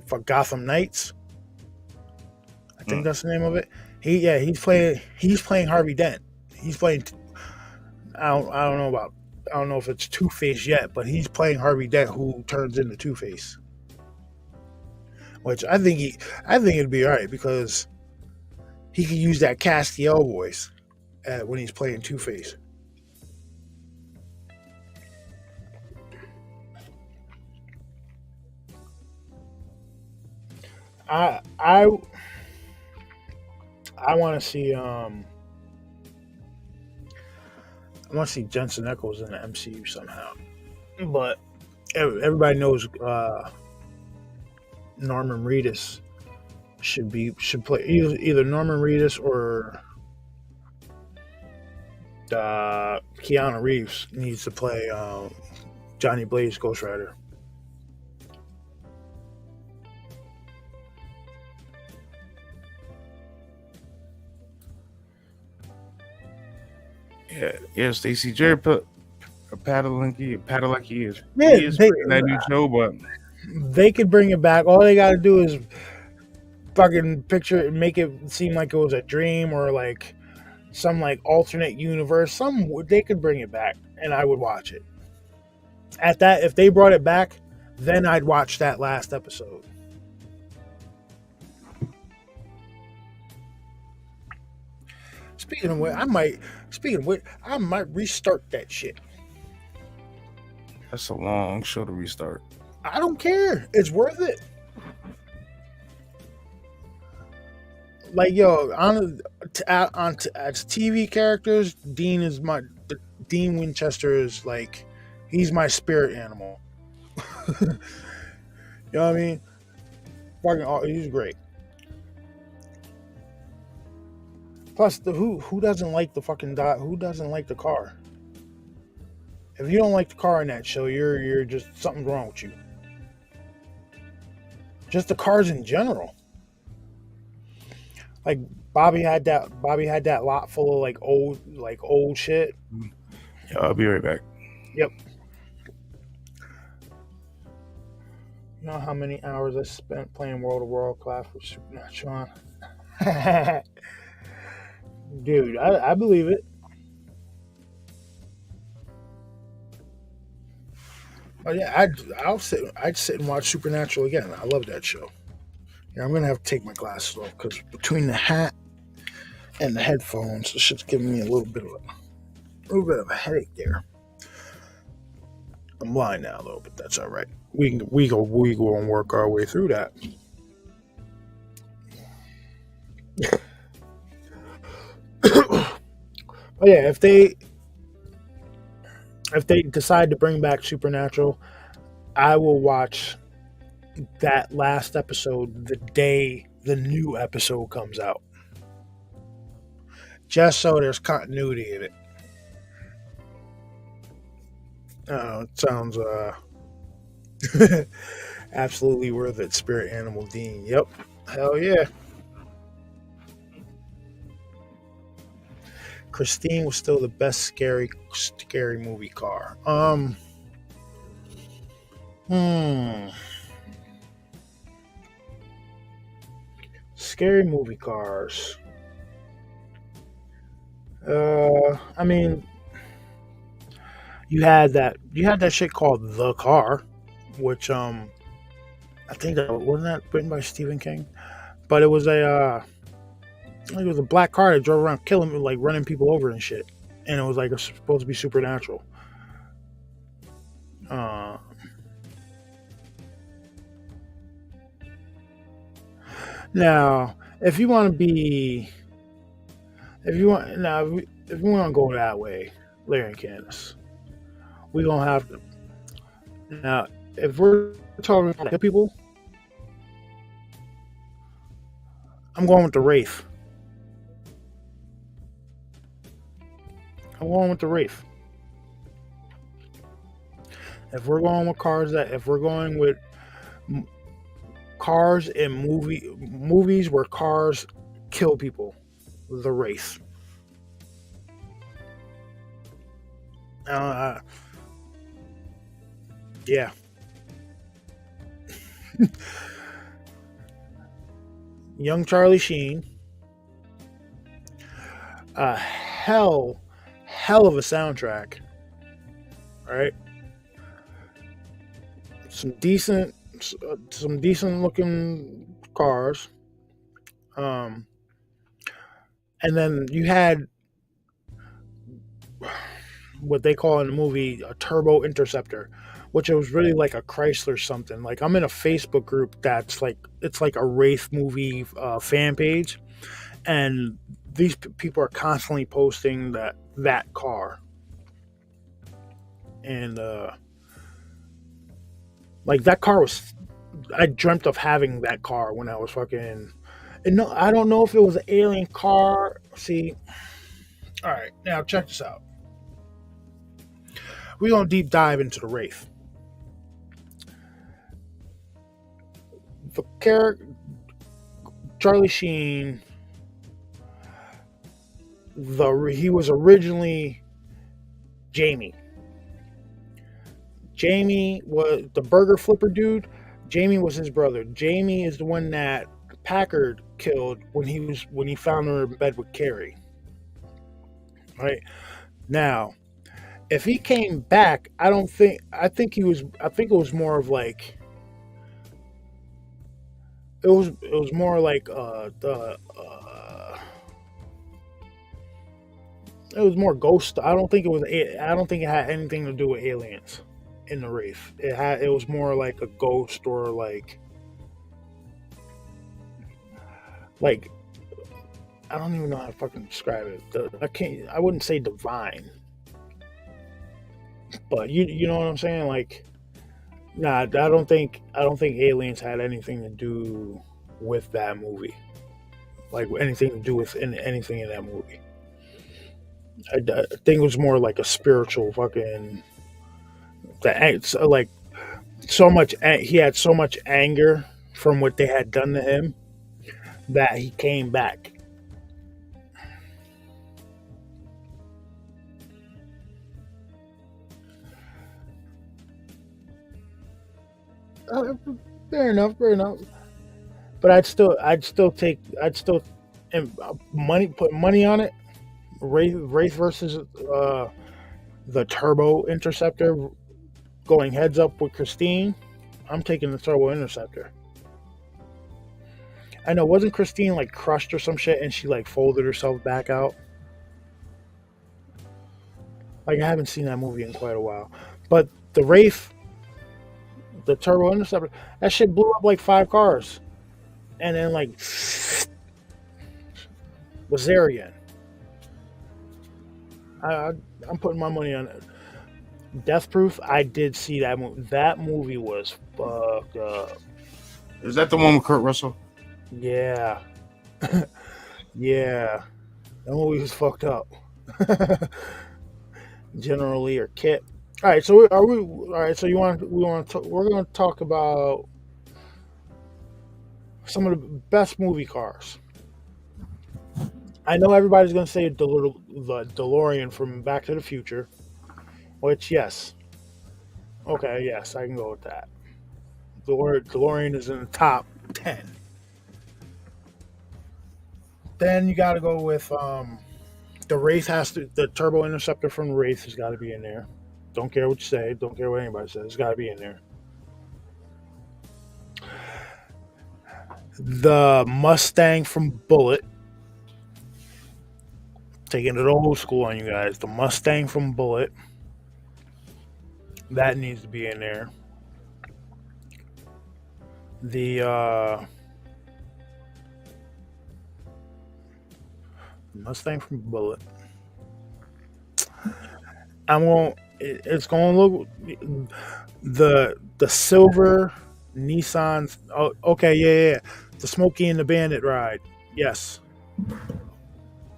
For Gotham Knights, I think that's the name of it. He's playing Harvey Dent. He's playing. I don't know if it's Two-Face yet, but he's playing Harvey Dent, who turns into Two-Face. Which I think it'd be alright because he could use that Castiel voice when he's playing Two-Face. I want to see Jensen Ackles in the MCU somehow, but everybody knows Norman Reedus should play either Norman Reedus or Keanu Reeves needs to play Johnny Blaze Ghost Rider. Yeah, Stacey Jared Padalecki is in that new show, but they could bring it back. All they got to do is fucking picture it, make it seem like it was a dream or like some like alternate universe. They could bring it back, and I would watch it. At that, if they brought it back, Then I'd watch that last episode. Speaking of which, I might restart that shit. That's a long show to restart. I don't care. It's worth it. Like, yo, as TV characters, Dean Winchester is like, he's my spirit animal. You know what I mean? He's great. Plus, who doesn't like the fucking who doesn't like the car? If you don't like the car in that show, you're just something's wrong with you. Just the cars in general. Like Bobby had that lot full of old shit. Yeah, I'll be right back. Yep. You know how many hours I spent playing World of Warcraft with Supernatural? Dude, I believe it. Oh yeah, I'd sit and watch Supernatural again. I love that show. Yeah, I'm gonna have to take my glasses off because between the hat and the headphones, it's just giving me a little bit of a headache there. I'm blind now though, but that's all right. We go and work our way through that. But yeah, if they decide to bring back Supernatural, I will watch that last episode the day the new episode comes out. Just so there's continuity in it. It sounds absolutely worth it. Spirit Animal Dean. Yep. Hell yeah. Christine was still the best scary movie car. Scary movie cars. I mean, you had that shit called The Car, which I think that wasn't that written by Stephen King, but it was a black car that drove around killing, like running people over and shit, and it was like supposed to be supernatural. Now, if you want to go that way, Larry and Candace, we gonna have to. Now, if we're talking about people, I'm going with the Wraith. If we're going with cars in movies where cars kill people, the Wraith. Yeah. Young Charlie Sheen. Hell of a soundtrack. Right? Some decent looking cars. And then you had what they call in the movie a Turbo Interceptor, which was really like a Chrysler something. Like, I'm in a Facebook group that's like, it's like a Wraith movie fan page, and these people are constantly posting that car. And like, that car was, I dreamt of having that car when I was fucking, and no, I don't know if it was an alien car. See, all right, now check this out. We're gonna deep dive into the Wraith. The character Charlie Sheen, he was originally Jamie. Jamie was the burger flipper dude. Jamie was his brother. Jamie is the one that Packard killed when he found her in bed with Carrie. Right now, If he came back, I don't think. I think he was. I think it was more of like. It was more like the. It was more ghost. I don't think it was. I don't think it had anything to do with aliens in the Wraith. It was more like a ghost or like I don't even know how to fucking describe it. I can't. I wouldn't say divine, but you know what I'm saying. Like, nah, I don't think aliens had anything to do with that movie. Like anything to do with anything in that movie. I think it was more like a spiritual fucking. Like so much. He had so much anger from what they had done to him that he came back. Uh, Fair enough, fair enough. But I'd still put money on it. Wraith versus the Turbo Interceptor going heads up with Christine. I'm taking the Turbo Interceptor. I know, wasn't Christine like crushed or some shit and she like folded herself back out? Like I haven't seen that movie in quite a while. But the Wraith, the Turbo Interceptor, that shit blew up like 5 cars. And then like was there again. I, I'm putting my money on it. Death Proof, I did see that movie. That movie was fucked up. Is that the one with Kurt Russell? Yeah. Yeah. That movie was fucked up. General Lee or Kit. All right, so are we? All right, so we're going to talk about some of the best movie cars. I know everybody's going to say the DeLorean from Back to the Future, which yes, okay, yes, I can go with that. DeLorean is in the top 10. Then you got to go with the Turbo Interceptor from Wraith has got to be in there. Don't care what you say. Don't care what anybody says. It's got to be in there. The Mustang from Bullet. Taking it old school on you guys. The Mustang from Bullet. That needs to be in there. The Mustang from Bullet. It's going to look the silver Nissan. Oh, okay, yeah. The Smokey and the Bandit ride. Yes.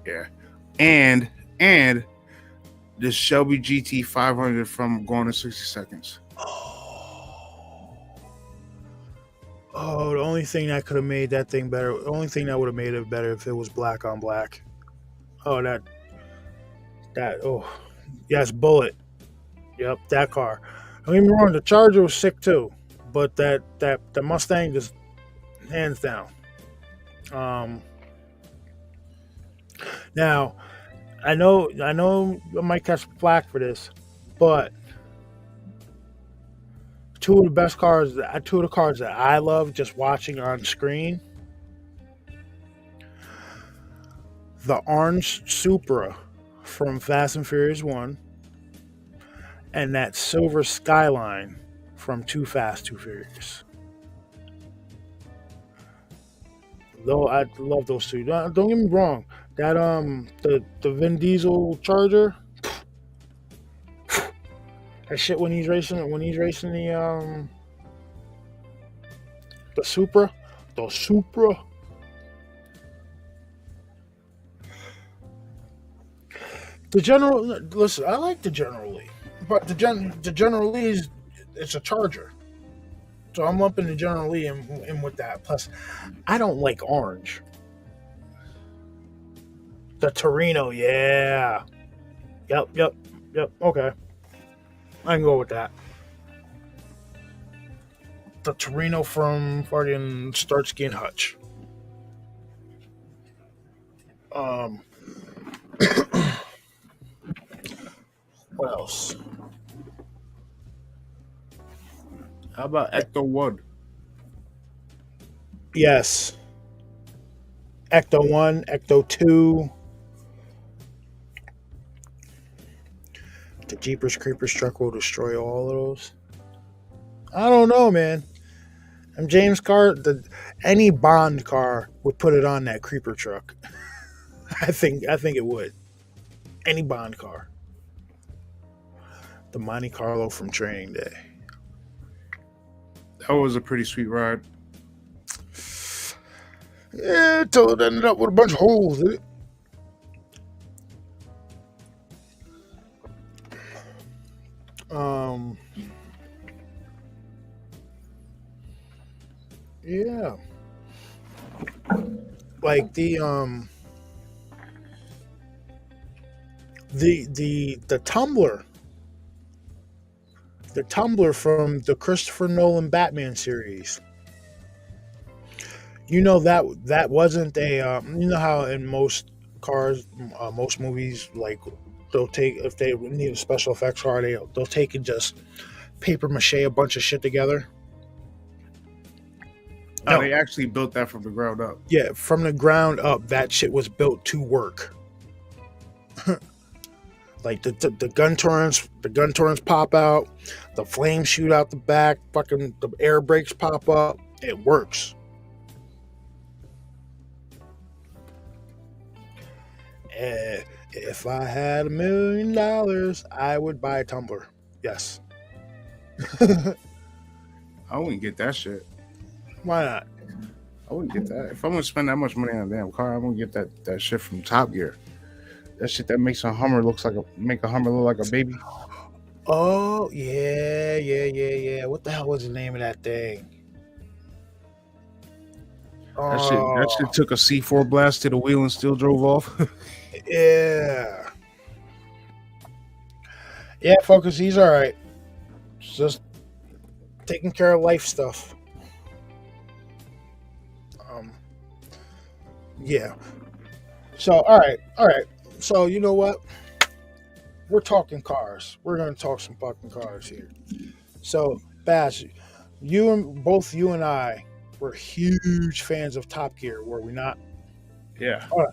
Yeah. And the Shelby GT 500 from Gone in 60 Seconds. Oh, the only thing that could have made that thing better, the only thing that would have made it better if it was black on black. Oh, oh, yes, Bullet. Yep, that car. Don't get me wrong, the Charger was sick too, but the Mustang just hands down. Now, I know I might catch flack for this, but two of the cars that I love just watching on screen, the orange Supra from Fast and Furious 1 and that silver Skyline from Too Fast, Too Furious. Though I love those two. Don't get me wrong. That the Vin Diesel Charger, that shit when he's racing the Supra, the General. Listen, I like the General Lee, but the General Lee it's a Charger, so I'm lumping the General Lee in with that. Plus, I don't like orange. The Torino, yeah. Yep. Okay. I can go with that. The Torino from fucking Starsky and Hutch. What else? How about Ecto 1? Yes. Ecto 1, Ecto 2. The Jeepers Creepers truck will destroy all of those. I don't know, man. And James car, any Bond car would put it on that creeper truck. I think it would. Any Bond car. The Monte Carlo from Training Day. That was a pretty sweet ride. Yeah, until it ended up with a bunch of holes in it. Yeah. Like the tumbler. The tumbler from the Christopher Nolan Batman series. You know that wasn't a you know how in most cars, most movies, like they'll take, if they need a special effects car, they'll take and just paper mache a bunch of shit together. No. They actually built that from the ground up. Yeah, from the ground up, that shit was built to work. Like the gun turrets pop out, the flames shoot out the back, fucking the air brakes pop up. It works. If I had $1 million, I would buy a tumbler. Yes. I wouldn't get that shit. Why not? I wouldn't get that. If I'm gonna spend that much money on a damn car, I'm gonna get that shit from Top Gear. That shit that makes a Hummer make a Hummer look like a baby. Oh yeah. What the hell was the name of that thing? That shit took a C4 blast to the wheel and still drove off. Yeah. Yeah, Focus, he's all right. Just taking care of life stuff. Yeah. So, all right. So, you know what? We're talking cars. We're going to talk some fucking cars here. So, Bash, both you and I were huge fans of Top Gear, were we not? Yeah. Hold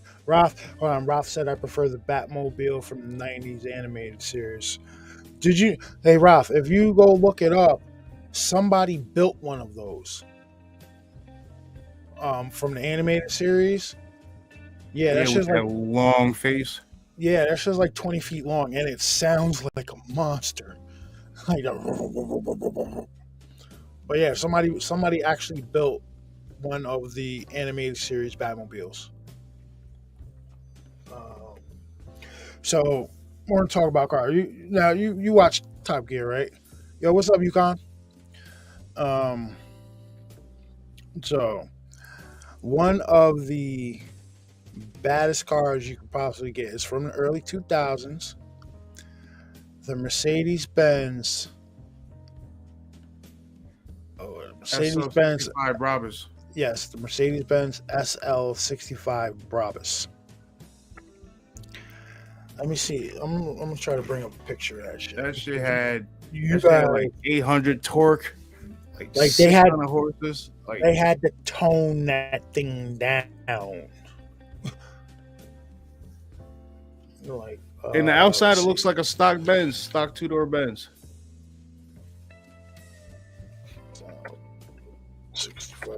on. Ralph said I prefer the Batmobile from the 90s animated series. Hey, Ralph, if you go look it up, somebody built one of those. From the animated series. Yeah, that's just like a long face. Yeah, that's just like 20 feet long, and it sounds like a monster. Like but yeah, somebody actually built one of the animated series Batmobiles. So we're gonna talk about cars. You watch Top Gear, right? Yo, what's up, Yukon? So one of the baddest cars you could possibly get is from the early 2000s. The Mercedes-Benz. Mercedes-Benz SL65 Brabus. Yes, the Mercedes-Benz SL65 Brabus. Let me see. I'm gonna try to bring up a picture of that shit. That shit had like 800 torque. Like they had horses. Like they had to tone that thing down. Like in the outside, it looks like a stock Benz, stock two-door Benz. 65.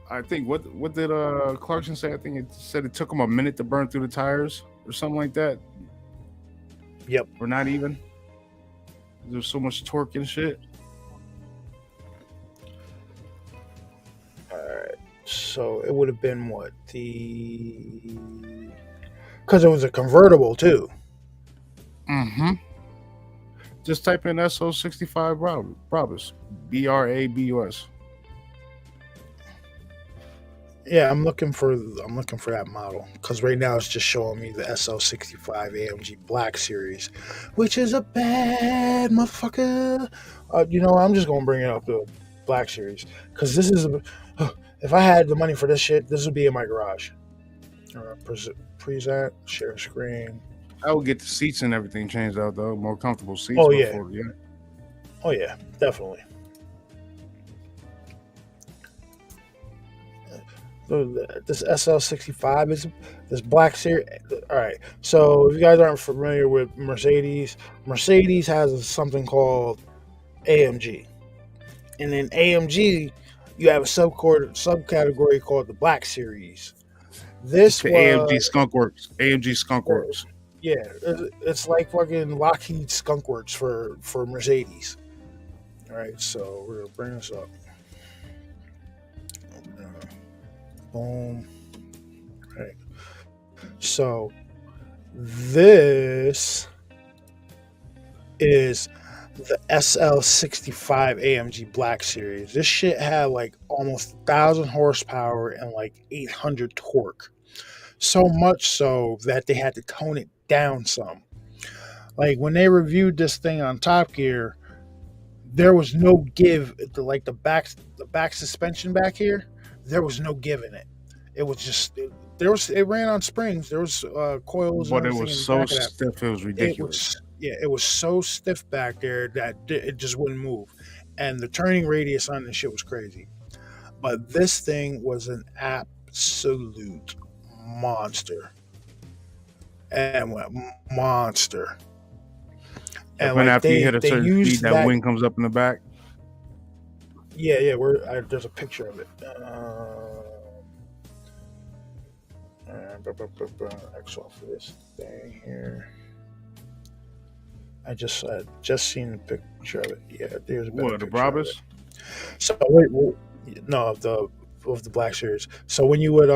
I think what did Clarkson say? I think it said it took him a minute to burn through the tires or something like that. Yep. Or not even. There's so much torque and shit. All right. So it would have been what? Because it was a convertible too. Mm-hmm. Just type in SO65 Brabus. BRABUS. Yeah, I'm looking for that model because right now it's just showing me the SL65 AMG Black Series, which is a bad motherfucker. I'm just gonna bring it up to Black Series because this is if I had the money for this shit, this would be in my garage. present, share screen. I would get the seats and everything changed out though, more comfortable seats. Oh, yeah. before, yeah. Oh yeah, definitely. This SL65 is this Black Series. All right, so if you guys aren't familiar with Mercedes, Mercedes has something called AMG, and in AMG you have a subcategory called the Black Series. This The was AMG Skunk Works. AMG Skunk Works. yeah, it's like fucking Lockheed Skunk Works for Mercedes. All right, so we're gonna bring this up. Boom. Right. So this is the SL65 AMG Black Series. This shit had like almost 1,000 horsepower and like 800 torque. So much so that they had to tone it down some. Like when they reviewed this thing on Top Gear, there was no give. Like the back suspension back here, there was no give in it. It was just it ran on springs. There was coils, But and it everything in was the so back of that. stiff, it was ridiculous. It was so stiff back there that it just wouldn't move, and the turning radius on this shit was crazy. But this thing was an absolute monster, and monster. And like after you hit a certain speed, that wing comes up in the back. Yeah. There's a picture of it. X off of this thing here. I just seen the picture of it. Yeah, there's a what, the Brabus? So wait, no, of the Black Series. So when you would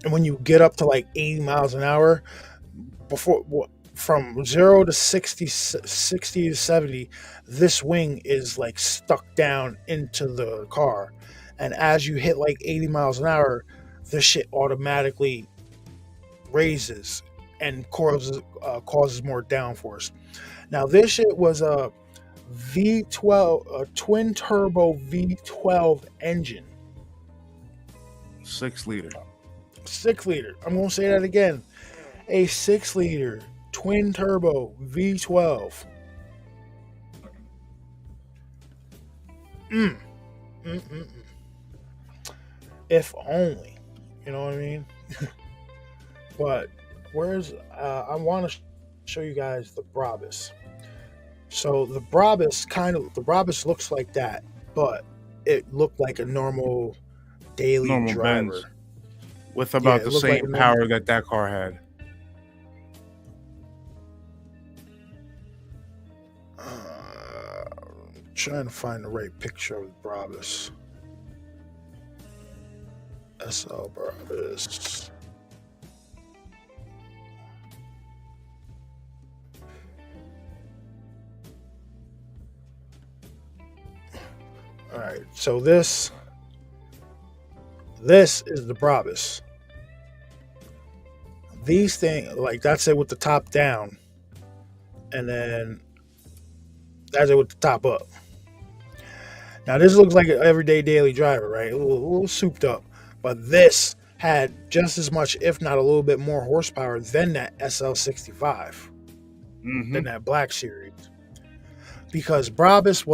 when you get up to like 80 miles an hour, from 0 to 60 to 70, this wing is like stuck down into the car, and as you hit like 80 miles an hour, this shit automatically raises and causes more downforce. Now this shit was a V12, a twin turbo V12 engine, 6 liter. 6 liter. I'm gonna say that again, a 6 liter twin turbo V12. If only. You know what I mean? But I want to show you guys the Brabus. So the Brabus looks like that, but it looked like a normal daily driver. Benz with about the same power that car had. Trying to find the right picture of the Brabus. SL Brabus. All right, so this is the Brabus. These things, like that's it with the top down, and then that's it with the top up. Now this looks like an everyday daily driver, right? A little souped up. But this had just as much, if not a little bit more horsepower than that SL65, than that Black Series. Because Brabus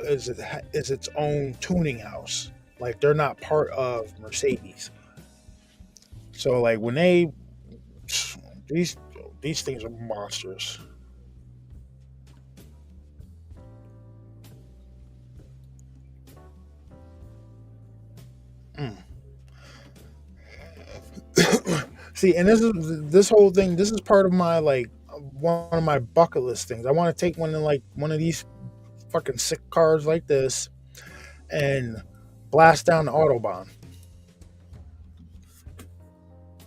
is its own tuning house. Like they're not part of Mercedes. So like when these things are monsters. See, and this whole thing. This is part of my one of my bucket list things. I want to take one of these fucking sick cars like this and blast down the Autobahn.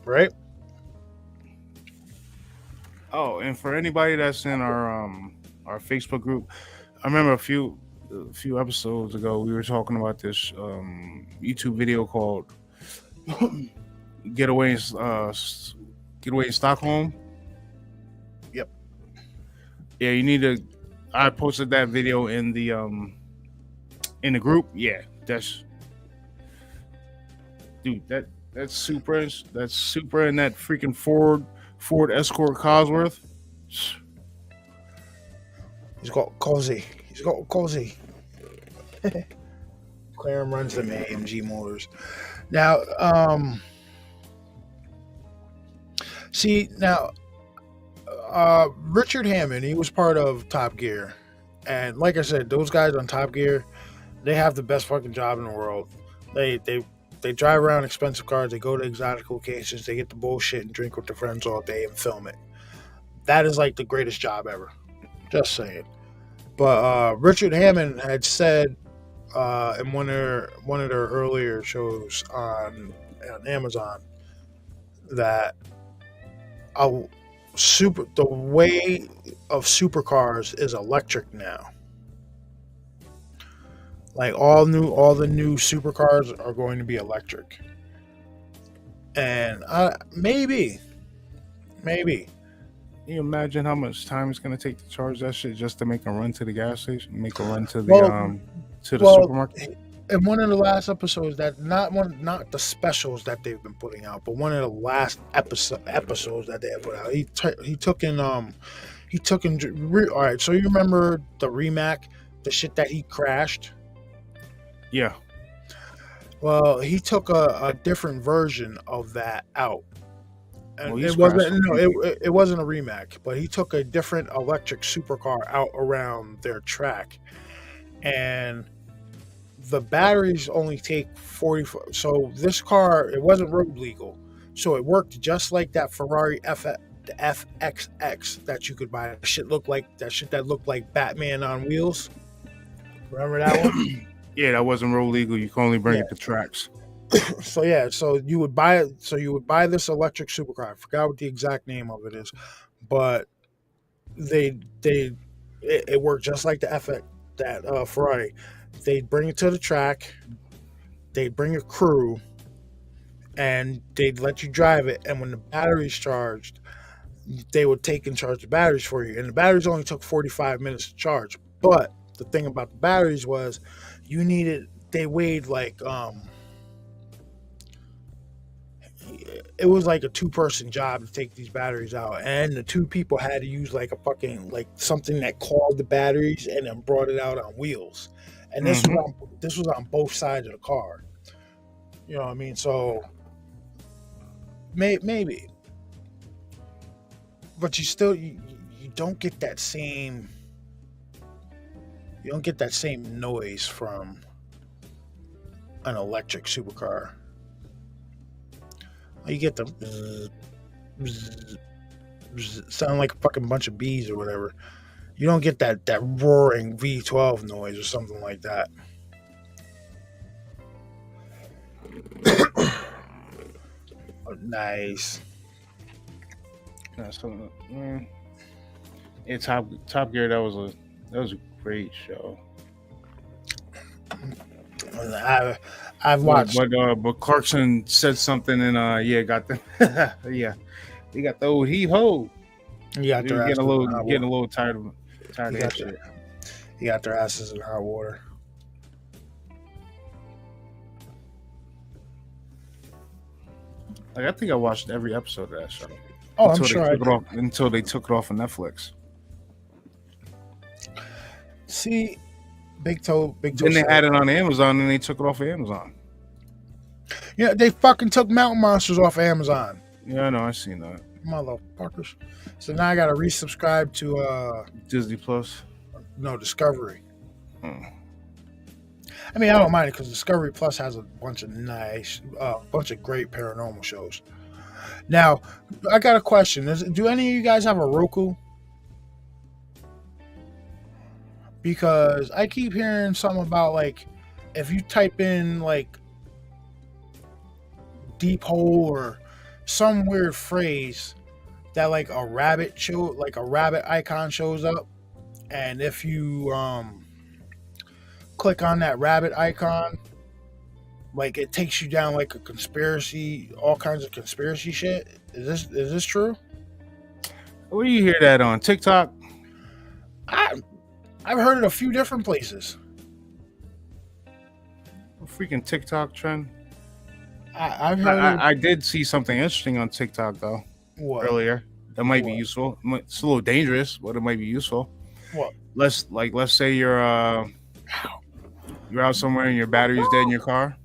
Right? Oh, and for anybody that's in our Facebook group, I remember a few episodes ago we were talking about this YouTube video called Getaway in Stockholm. Yep. Yeah, you need to. I posted that video in the group. Yeah, that's dude. That's super. That's super in that freaking Ford Escort Cosworth. He's got cozy. He's got cozy. McLaren runs them AMG motors. Now, see now, Richard Hammond. He was part of Top Gear, and like I said, those guys on Top Gear, they have the best fucking job in the world. They drive around expensive cars. They go to exotic locations. They get the bullshit and drink with their friends all day and film it. That is like the greatest job ever. Just saying. But Richard Hammond had said in one of their earlier shows on Amazon that the way of supercars is electric now. Like all the new supercars are going to be electric, and maybe. Can you imagine how much time it's gonna take to charge that shit just to make a run to the gas station, make a run to the supermarket? In one of the last episodes, not the specials that they've been putting out, but one of the last episodes that they have put out, he took in. All right, so you remember the Rimac, the shit that he crashed? Yeah. Well, he took a different version of that out. And Well, it wasn't a Rimac, but he took a different electric supercar out around their track, and the batteries only take 40. So this car, it wasn't road legal, so it worked just like that Ferrari the FXX that you could buy. That shit that looked like Batman on wheels. Remember that one? Yeah, that wasn't road legal. You can only bring it to tracks. So you would buy it. So you would buy this electric supercar. I forgot what the exact name of it is, but it worked just like the FX that Ferrari. They'd bring it to the track. They'd bring a crew, and they'd let you drive it. And when the battery's charged, they would take and charge the batteries for you. And the batteries only took 45 minutes to charge. But the thing about the batteries was, they weighed like it was like a 2-person job to take these batteries out, and the 2 people had to use like a fucking like something that called the batteries and then brought it out on wheels. And this was on both sides of the car. You know what I mean? So maybe, but you still you don't get that same noise from an electric supercar. You get the sound like a fucking bunch of bees or whatever. You don't get that roaring V12 noise or something like that. Oh, nice. Yeah, Top Gear. That was a great show. I've watched, but Clarkson said something, and got the he got the old he ho. Getting a little tired of that shit. He got their asses in hot water. Like I think I watched every episode of that show. Oh, I'm sure. Until they took it off of Netflix. See, Big Toe. Then they had it on Amazon, and they took it off of Amazon. Yeah, they fucking took Mountain Monsters off of Amazon. Yeah, I know. I seen that. Motherfuckers. So now I gotta resubscribe to Disney Plus. No, Discovery. I mean, I don't mind it because Discovery Plus has a bunch of great paranormal shows. Now, I got a question. Do any of you guys have a Roku? Because I keep hearing something about like if you type in like deep hole or some weird phrase that like a rabbit icon shows up, and if you click on that rabbit icon, like it takes you down like a conspiracy, all kinds of conspiracy shit. Is this true? Where do you hear that on TikTok? I've heard it a few different places. A freaking TikTok trend. I've heard I did see something interesting on TikTok though what earlier. That might be what useful. It's a little dangerous, but it might be useful. what. Let's say you're out somewhere and your battery's dead in your car.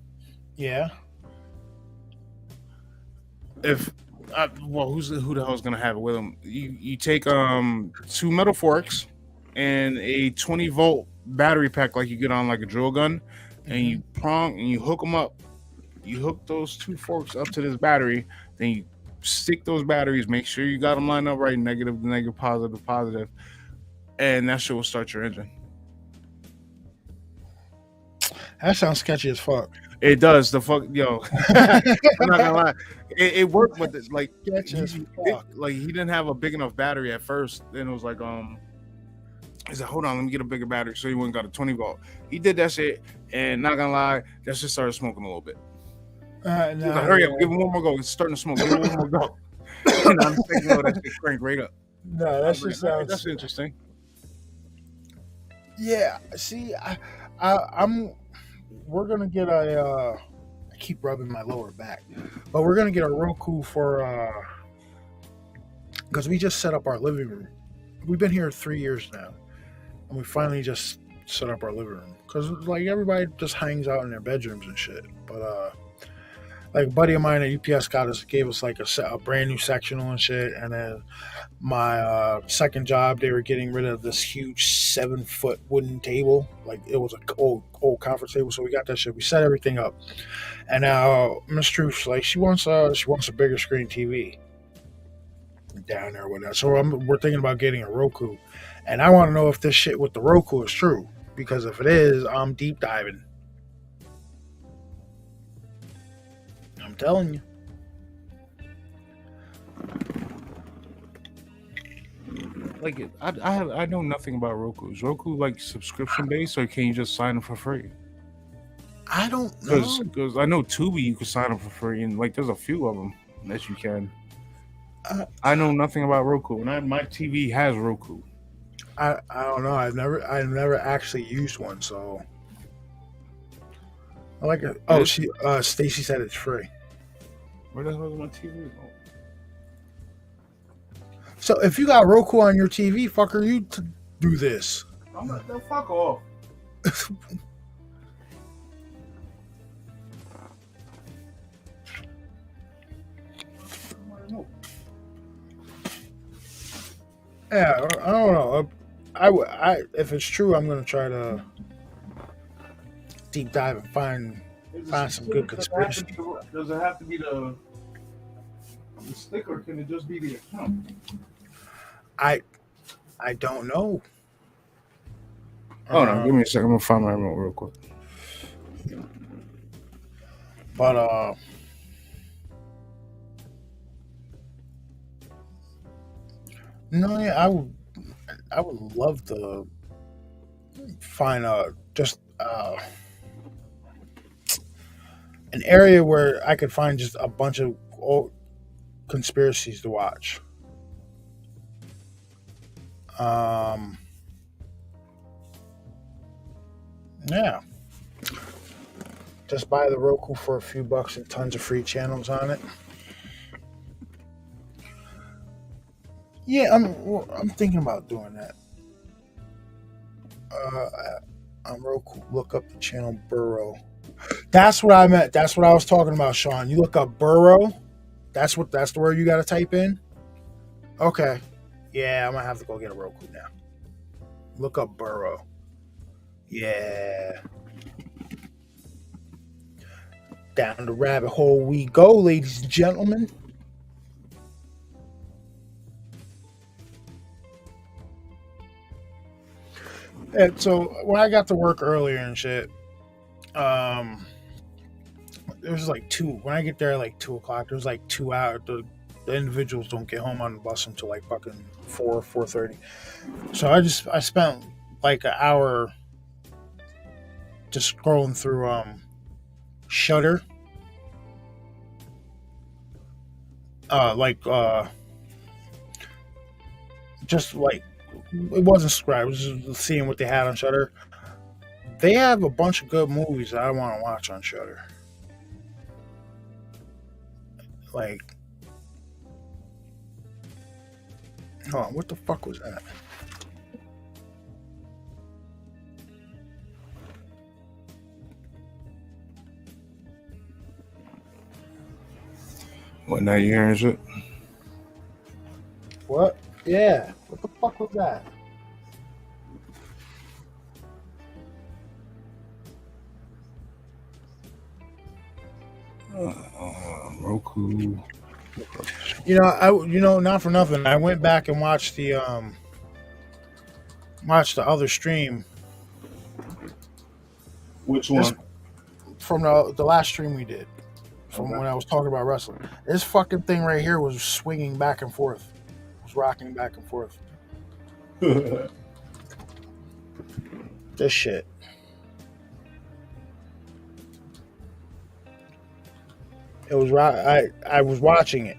Yeah. If well, who the hell's gonna have it with them? You take 2 metal forks and a 20-volt battery pack like you get on like a drill gun, and you prong and you hook them up. You hook those 2 forks up to this battery, then you stick those batteries. Make sure you got them lined up right, negative to negative, positive to positive, and that shit will start your engine. That sounds sketchy as fuck. It does. The fuck, yo. I'm not gonna lie. It worked, but like, Sketchy as fuck. like he didn't have a big enough battery at first. Then it was like, he said, "Hold on, let me get a bigger battery." So he went and got a 20 volt. He did that shit, and not gonna lie, that shit started smoking a little bit. He was like, hurry up, give him one more go. It's starting to smoke. Give him one more go. And I'm thinking, oh, that shit cranked right up. No, that just sounds. That's interesting. Yeah. See, I'm. We're gonna get a. I keep rubbing my lower back, but we're gonna get a Roku for because we just set up our living room. We've been here 3 years now, and we finally just set up our living room because like everybody just hangs out in their bedrooms and shit. But like a buddy of mine at UPS gave us like a brand new sectional and shit, and then my second job they were getting rid of this huge 7-foot wooden table, like it was a old conference table, so we got that shit. We set everything up, and now Miss Truth like she wants a bigger screen TV down there with that. So we're thinking about getting a Roku, and I want to know if this shit with the Roku is true, because if it is, I'm deep diving. I'm telling you. Like I know nothing about Roku. Is Roku like subscription based, or can you just sign up for free? I don't know. Because I know Tubi you can sign up for free, and like there's a few of them that you can. I know nothing about Roku, and my TV has Roku. I don't know. I've never actually used one, so I like it. Oh, Stacy said it's free. Where the hell is my TV? So if you got Roku on your TV, fucker, you to do this. I'm not. Fuck off. Yeah, I don't know. I if it's true, I'm gonna try to deep dive and find some good conspiracy. Does it have to be the stick, or can it just be the account? I don't know. Hold on, give me a second. I'm gonna find my remote real quick. But no, yeah, I would love to find just an area where I could find just a bunch of old conspiracies to watch. Yeah. Just buy the Roku for a few bucks and tons of free channels on it. Yeah, I'm thinking about doing that. On Roku, look up the channel Burrow. That's what I meant. That's what I was talking about, Sean. You look up Burrow. That's the word you got to type in. Okay. Yeah, I'm gonna have to go get a Roku now. Look up Burrow. Yeah. Down the rabbit hole we go, ladies and gentlemen. And so when I got to work earlier and shit, it was like 2. When I get there at like 2 o'clock, there was like 2 hours. The individuals don't get home on the bus until like fucking 4:30. So I spent like an hour just scrolling through Shudder. Just like it wasn't subscribed, it was just seeing what they had on Shudder. They have a bunch of good movies that I want to watch on Shudder. Like, hold on, what the fuck was that? What, now you hearing shit? What? Yeah. What the fuck was that? Roku. Not for nothing. I went back and watched the other stream. Which one? From the last stream we did. From when I was talking about wrestling. This fucking thing right here was swinging back and forth. It was rocking back and forth. This shit. It was I was watching it.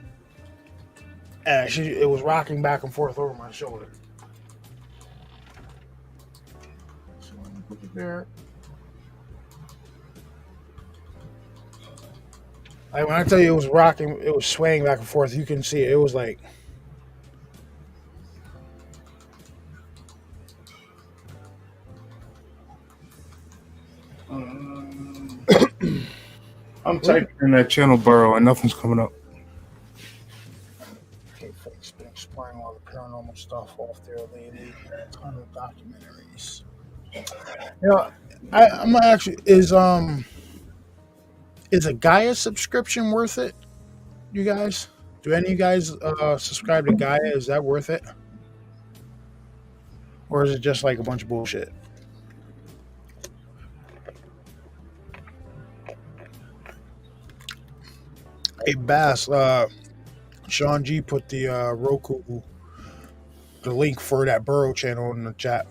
And it was rocking back and forth over my shoulder. So let me put it there. Like when I tell you it was rocking, it was swaying back and forth. You can see it. It was like, I'm typing in that channel burrow and nothing's coming up. okay, folks, been exploring all the paranormal stuff off there lately. A ton of documentaries. I'm actually is a Gaia subscription worth it? You guys? Do any of you guys subscribe to Gaia? Is that worth it? Or is it just like a bunch of bullshit? Hey Bass, Sean G put the Roku, the link for that Burrow channel in the chat.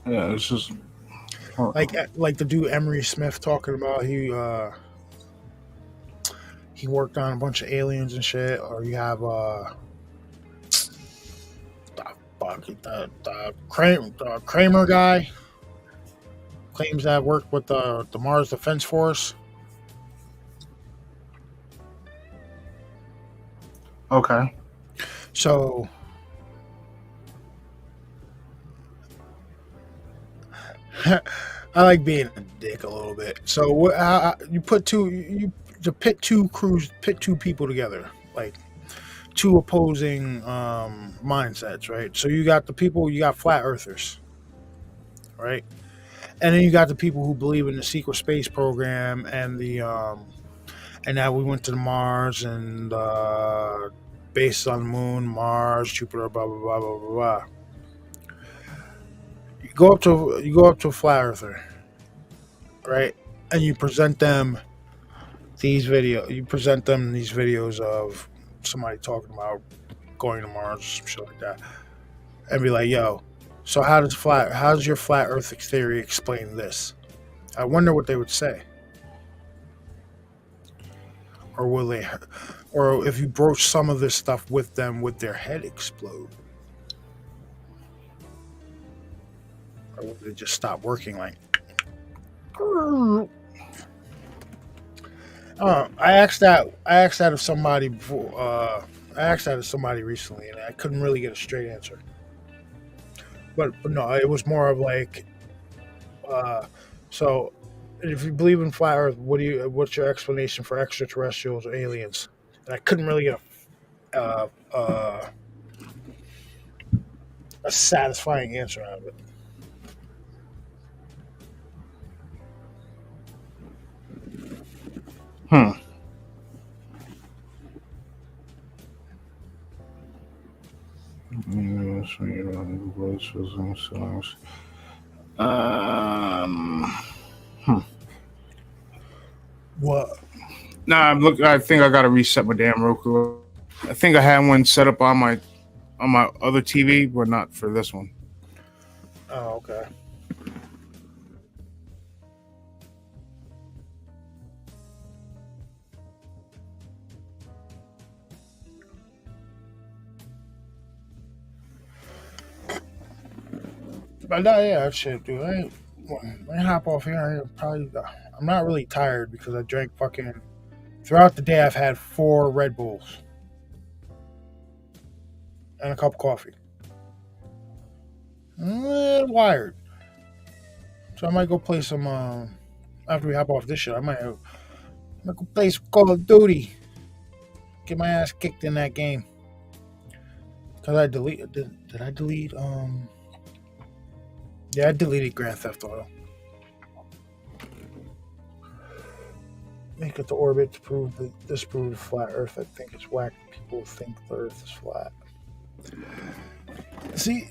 Yeah, it's just like the dude Emery Smith talking about he worked on a bunch of aliens and shit, or you have the Kramer guy claims that worked with the Mars Defense Force. okay. So I like being a dick a little bit. So you put to pit two people together, like two opposing mindsets, right? So you got flat earthers, right? And then you got the people who believe in the secret space program and the and that we went to the Mars and based on the moon, Mars, Jupiter, blah blah blah blah blah blah. You go up to a flat earther, right? And you present them these videos of somebody talking about going to Mars or some shit like that, and be like, yo, so how does your flat earth theory explain this? I wonder what they would say. Or will they, or if you broach some of this stuff with them, would their head explode? Or would they just stop working like? I asked that of somebody before. I asked that of somebody recently, and I couldn't really get a straight answer. But no, it was more of like, so if you believe in flat Earth, what's your explanation for extraterrestrials or aliens? And I couldn't really get a satisfying answer out of it. What? Nah, I think I gotta reset my damn Roku. I think I had one set up on my other TV, but not for this one. Oh, okay. But no, yeah, that shit, dude. when I hop off here, I'm not really tired because I drank fucking throughout the day. I've had 4 Red Bulls and a cup of coffee. I'm a little wired, so I might go play some. After we hop off this shit, I might go play some Call of Duty. Get my ass kicked in that game. Cause I deleted. Did I delete? Yeah, I deleted Grand Theft Auto. Make it to orbit to disprove the flat Earth. I think it's whack. People think the Earth is flat. See.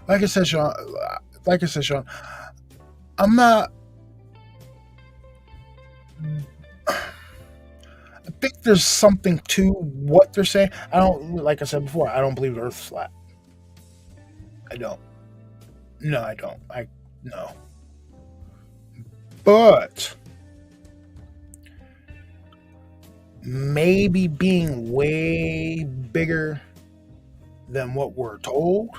Like I said, Sean. I'm not. I think there's something to what they're saying. I don't. Like I said before, I don't believe the Earth's flat. I don't. No, I don't. No. But maybe being way bigger than what we're told.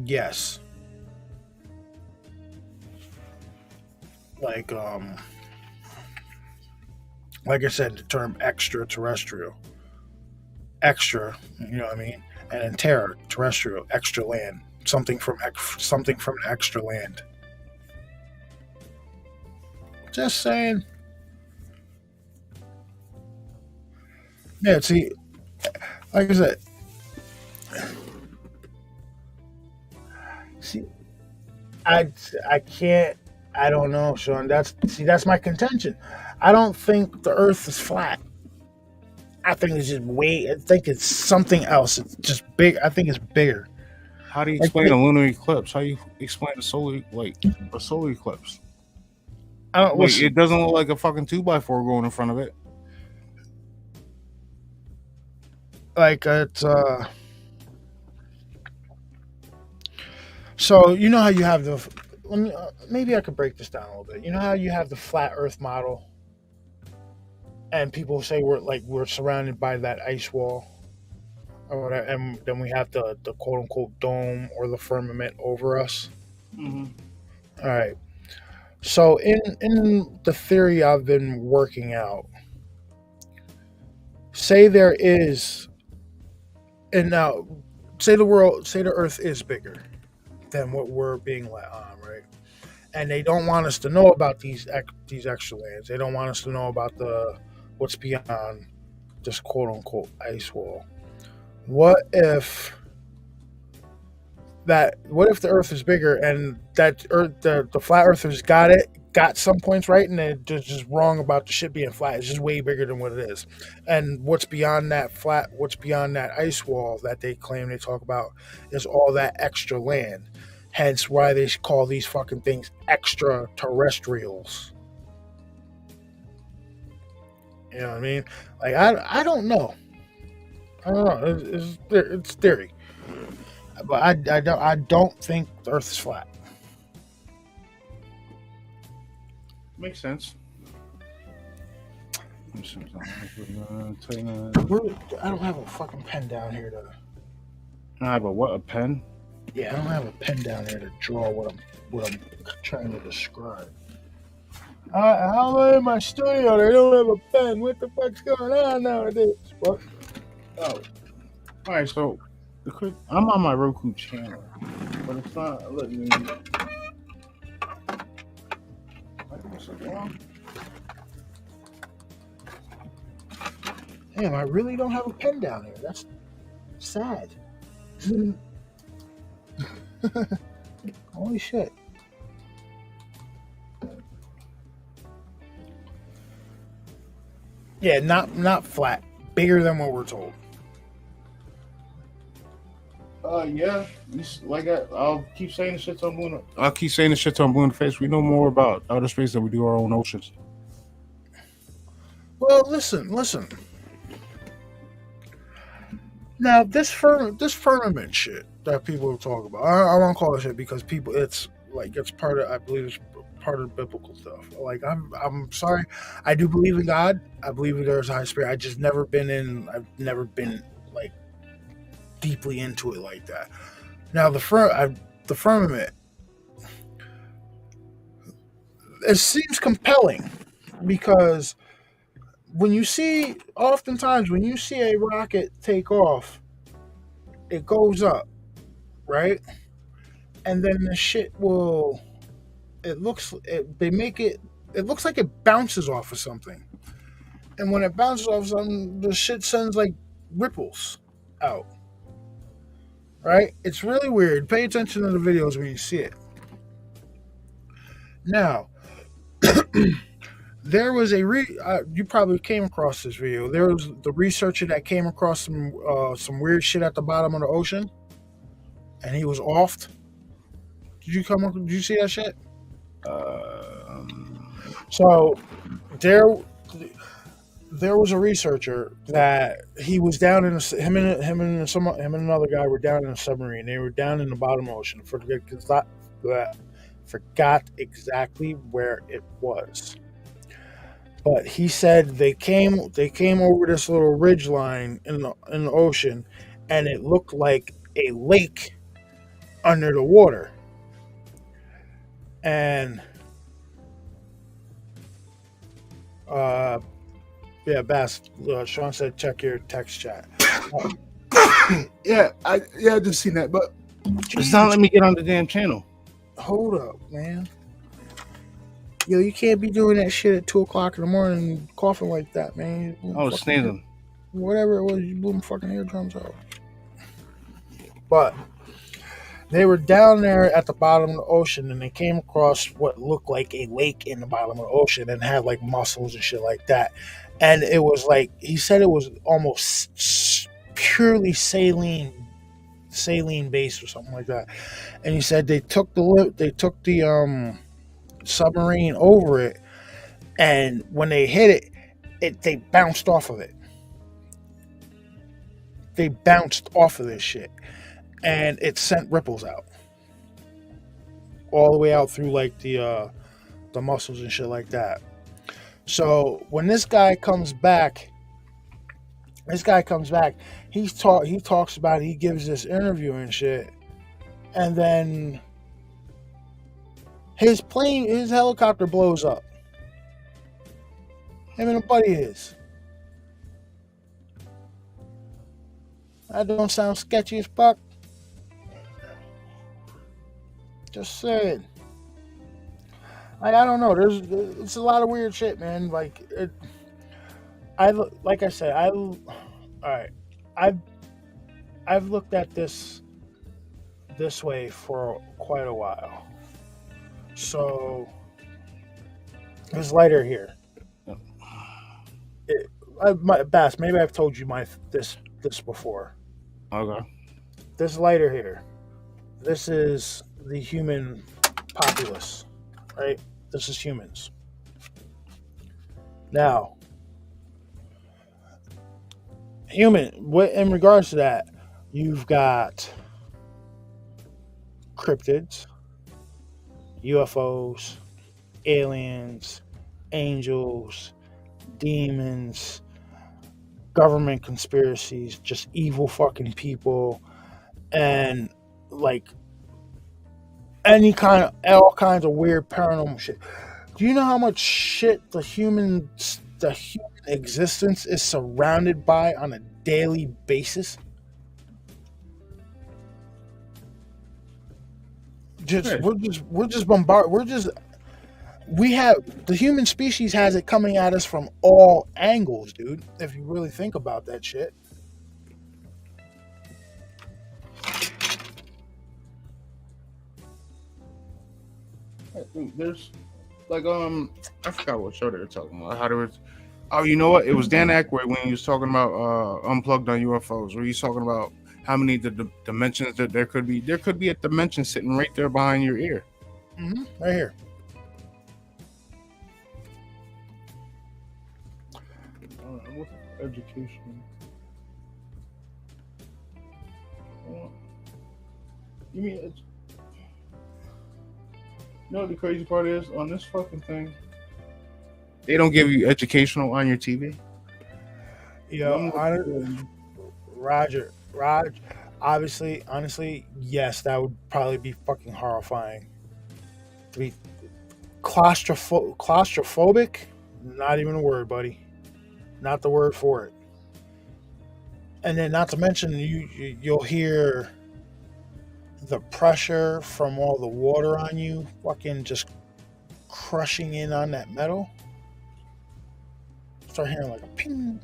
Yes. Like I said, the term extraterrestrial. Extra, you know what I mean? And then terra, terrestrial, extra land. Something from extra land. Just saying. Yeah, see, like I said, see, I can't. I don't know, Sean. That's my contention. I don't think the Earth is flat. I think it's just I think it's something else. It's just big. I think it's bigger. How do you explain a lunar eclipse? How do you explain a solar eclipse? It doesn't look like a fucking 2x4 going in front of it. Like it's so you know how you have maybe I could break this down a little bit. You know how you have the flat Earth model, and people say we're surrounded by that ice wall, or whatever, and then we have the quote unquote dome or the firmament over us. Mm-hmm. All right. So in the theory I've been working out, say there is, and now say the Earth is bigger than what we're being let on, right? And they don't want us to know about these extra lands. They don't want us to know about what's beyond this quote unquote ice wall. What if the Earth is bigger and that the flat earthers got some points right, and they're just wrong about the shit being flat. It's just way bigger than what it is. And what's beyond that ice wall that they claim they talk about is all that extra land. Hence why they call these fucking things extraterrestrials. You know what I mean? Like I don't know. I don't know. It's theory. But I don't think the Earth is flat. Makes sense. I don't have a fucking pen down here to. I have a pen? Yeah, I don't have a pen down here to draw what I'm trying to describe. How am I in my studio? I don't have a pen. What the fuck's going on nowadays? What? Oh. Alright, so I'm on my Roku channel, but it's not letting me. Damn, I really don't have a pen down here. That's sad. Holy shit. Yeah, not flat. Bigger than what we're told. Yeah. I'll keep saying the shit till I'm blue. I'll keep saying the shit till I'm blue in the face. We know more about outer space than we do our own oceans. Well, listen. Now, this firmament shit that people talk about, I won't call it shit because it's part of, I believe it's part of biblical stuff. Like, I'm sorry, I do believe in God. I believe there's a high spirit. I've never been like deeply into it like that. Now the firmament, it seems compelling because oftentimes when you see a rocket take off, it goes up, right? And then the shit will, it looks like it bounces off of something. And when it bounces off something, the shit sends like ripples out, right? It's really weird. Pay attention to the videos when you see it. Now, there was you probably came across this video. There was the researcher that came across some weird shit at the bottom of the ocean, and he was offed. Did you see that shit? So there was a researcher that he was down in him and another guy were down in a submarine. They were down in the bottom of the ocean. Forgot exactly where it was. But he said they came over this little ridge line in the ocean, and it looked like a lake under the water. And yeah, Bass. Sean said check your text chat. Yeah, I just seen that, but it's not letting me get on the damn channel. Hold up, man. Yo, you can't be doing that shit at 2:00 in the morning, coughing like that, man. I was sneezing. Whatever it was, you blew my fucking eardrums out. But they were down there at the bottom of the ocean, and they came across what looked like a lake in the bottom of the ocean, and had like mussels and shit like that. And it was like, he said it was almost purely saline based or something like that. And he said they took the submarine over it, and when they hit it, they bounced off of it. They bounced off of this shit, and it sent ripples out all the way out through like the muscles and shit like that. So when this guy comes back, he talks about, he gives this interview and shit, and then his helicopter blows up. Him and a buddy of his. That don't sound sketchy as fuck. Just saying. I don't know. It's a lot of weird shit, man. Like I've looked at this way for quite a while. So this lighter here. Bass, maybe I've told you this before. Okay. This lighter here. This is the human populace, right? This is humans. Now, in regards to that, you've got cryptids, UFOs, aliens, angels, demons, government conspiracies, just evil fucking people, and like all kinds of weird paranormal shit. Do you know how much shit the human existence is surrounded by on a daily basis? We're just bombarded. The human species has it coming at us from all angles, dude. If you really think about that shit. There's like I forgot what show they were talking about. How there was, oh, you know what? It was Dan Aykroyd when he was talking about Unplugged on UFOs, where he's talking about how many dimensions that there could be. There could be a dimension sitting right there behind your ear. Mm-hmm. Right here. What's education? You mean it's. You know what the crazy part is? On this fucking thing, they don't give you educational on your TV. Roger. Obviously, honestly, yes, that would probably be fucking horrifying. To be claustrophobic, not even a word, buddy. Not the word for it. And then, not to mention, you'll hear the pressure from all the water on you, fucking just crushing in on that metal. Start hearing like a ping,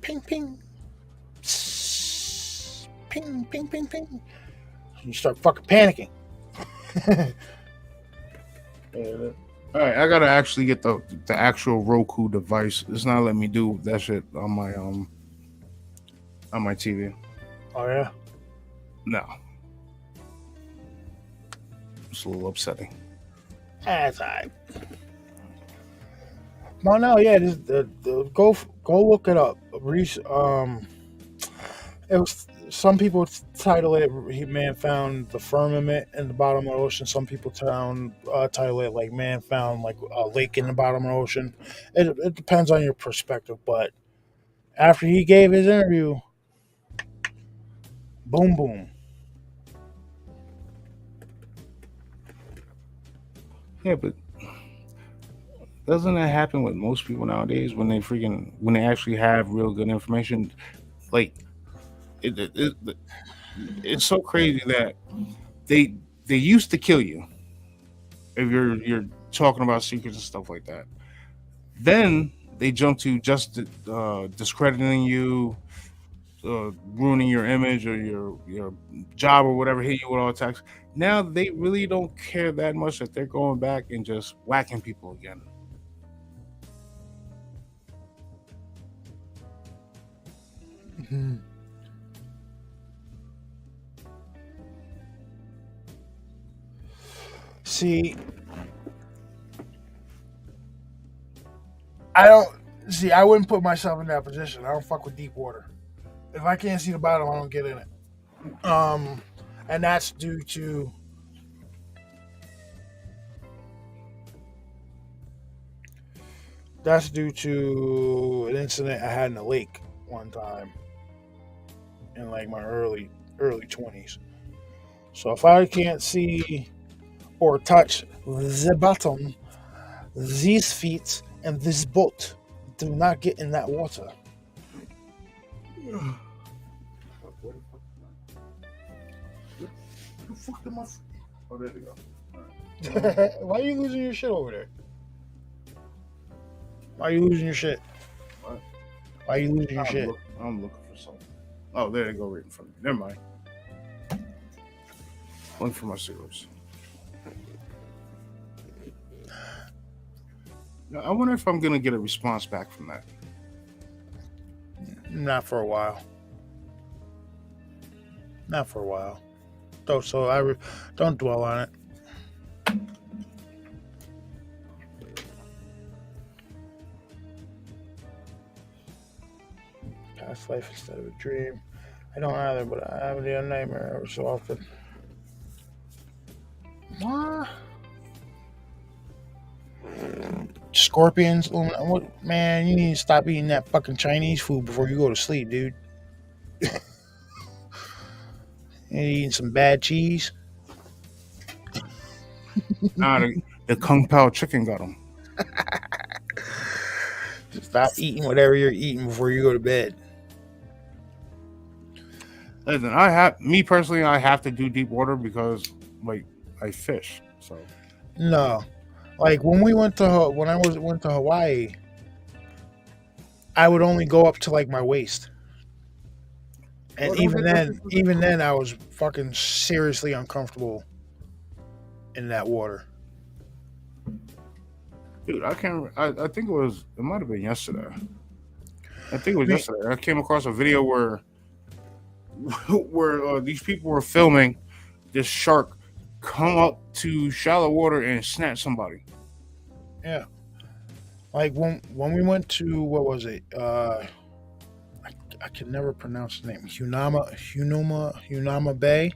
ping, ping, ping, ping, ping, ping. You start fucking panicking. Yeah. All right, I gotta actually get the actual Roku device. It's not letting me do that shit on my TV. Oh yeah. No, it's a little upsetting. That's alright. No, no, yeah. Go look it up. It was some people title it "Man found the firmament in the bottom of the ocean." Some people title it like "Man found like a lake in the bottom of the ocean." It depends on your perspective. But after he gave his interview, boom, boom. Yeah, but doesn't that happen with most people nowadays when they actually have real good information? Like it's so crazy that they used to kill you if you're talking about secrets and stuff like that. Then they jump to just discrediting you, ruining your image or your job or whatever, hit you with all attacks. Now they really don't care that much that they're going back and just whacking people again. Mhm. See, I wouldn't put myself in that position. I don't fuck with deep water. If I can't see the bottom, I don't get in it. And that's due to an incident I had in a lake one time in like my early 20s. So if I can't see or touch the bottom, these feet and this boat do not get in that water. Oh, there you go. Why are you losing your shit over there? Why are you losing your shit? What? Why are you losing your shit? I'm looking for something. Oh, there they go, right in front of me. Never mind. Looking for my cigarettes. Now, I wonder if I'm gonna get a response back from that. Not for a while. Not for a while. Don't dwell on it. Past life instead of a dream. I don't either, but I have a nightmare every so often. What? Scorpions? What, man, you need to stop eating that fucking Chinese food before you go to sleep, dude. You eating some bad cheese? Nah, the Kung Pao chicken got them. Stop eating whatever you're eating before you go to bed. Listen, me personally, I have to do deep water because, like, I fish. So No, like when I went to Hawaii, I would only go up to like my waist, and Well, even then, I was fucking seriously uncomfortable in that water. dude, I can't. I think it might have been yesterday. I think it was yesterday. I came across a video where these people were filming this shark come up to shallow water and snatch somebody. Yeah, like when we went to, what was it? I can never pronounce the name. Hunoma Bay,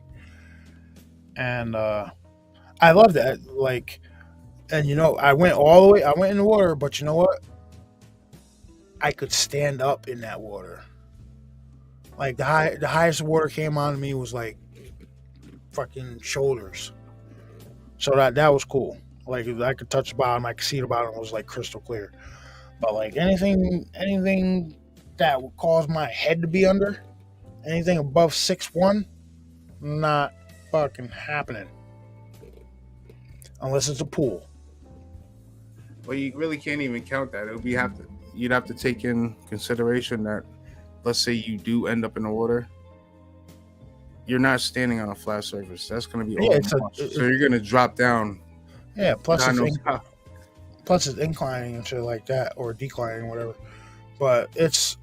and I love that. Like, and I went all the way. I went in the water, but you know what? I could stand up in that water. Like the highest water came on me was like fucking shoulders. So that was cool. Like I could touch the bottom, I could see the bottom. It was like crystal clear. But like anything that would cause my head to be under, anything above 6'1", not fucking happening. Unless it's a pool. Well, you really can't even count that. You'd have to take in consideration that, let's say you do end up in the water, you're not standing on a flat surface. That's going to be so you're going to drop down. Yeah. Plus it's inclining and shit like that, or declining, whatever. But it's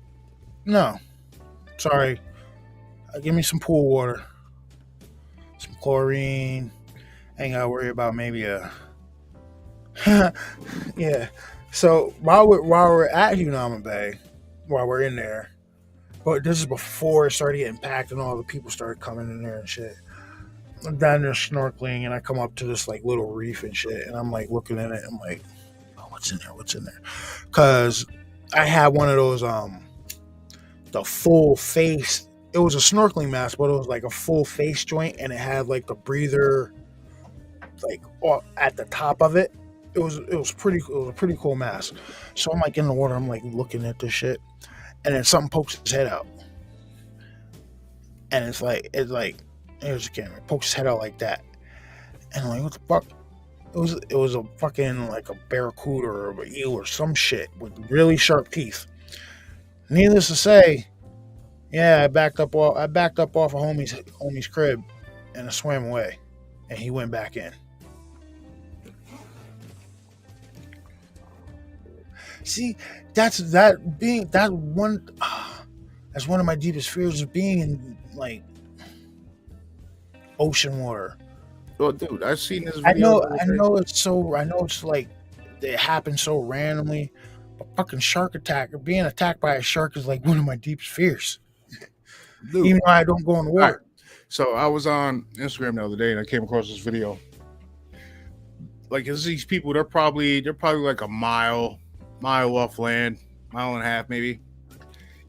no. Sorry. Give me some pool water, some chlorine. I ain't gotta worry about maybe a yeah. So while we're at Hunama Bay, while we're in there, but this is before it started getting packed and all the people started coming in there and shit. I'm down there snorkeling and I come up to this like little reef and shit, and I'm like looking at it. I'm like, oh, what's in there? Because I had one of those the full face. It was a snorkeling mask, but it was like a full face joint, and it had like the breather like at the top of it. It was a pretty cool mask. So I'm like in the water, I'm like looking at this shit, and then something pokes his head out, and it's like here's the camera. It pokes his head out like that, and I'm like, what the fuck? It was a fucking like a barracuda or an eel or some shit with really sharp teeth. Needless to say, yeah, I backed up off a homie's crib, and I swam away, and he went back in. See, that's one of my deepest fears, is being in like ocean water. Well, dude, I've seen this video. I know it's like it happens so randomly. A fucking shark attack, or being attacked by a shark, is like one of my deepest fears. Dude, even though I don't go in the water. Right. So I was on Instagram the other day and I came across this video. Like, it's these people, they're probably like a mile off land, mile and a half maybe,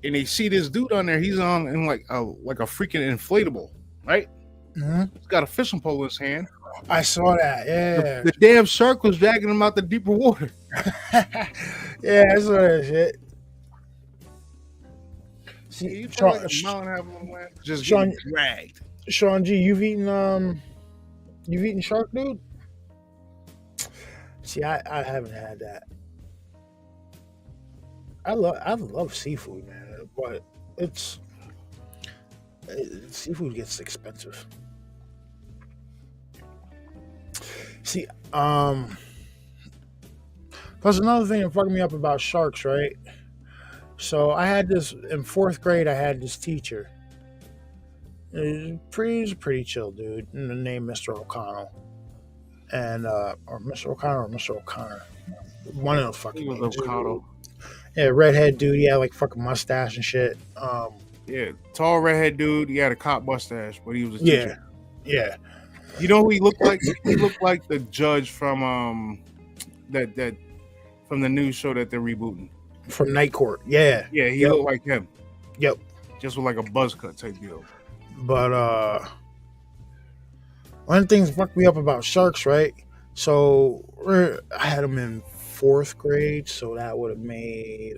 and they see this dude on there. He's on in like a freaking inflatable, right? Mm-hmm. He's got a fishing pole in his hand. I saw that. Yeah, the damn shark was dragging him out the deeper water. Yeah, I saw that shit. See, you like a mile and a half on land, just getting dragged. Sean G, you've eaten shark, dude? See, I haven't had that. I love seafood, man, but seafood gets expensive. See, plus another thing that fucked me up about sharks, right? So I had this in 4th grade. I had this teacher. He's a pretty chill dude. Named Mr. O'Connell, and or Mr. O'Connor or Mr. O'Connor, one of those fucking names. O'Connell. Yeah, redhead dude. He had like fucking mustache and shit. Yeah, tall redhead dude. He had a cop mustache, but he was a teacher. Yeah. You know who he looked like? He looked like the judge from that from the news show that they're rebooting. From Night Court. Yeah. Yeah, he looked like him. Yep. Just with like a buzz cut type deal. But one of the things that fucked me up about sharks, right? So I had them in 4th grade, so that would have made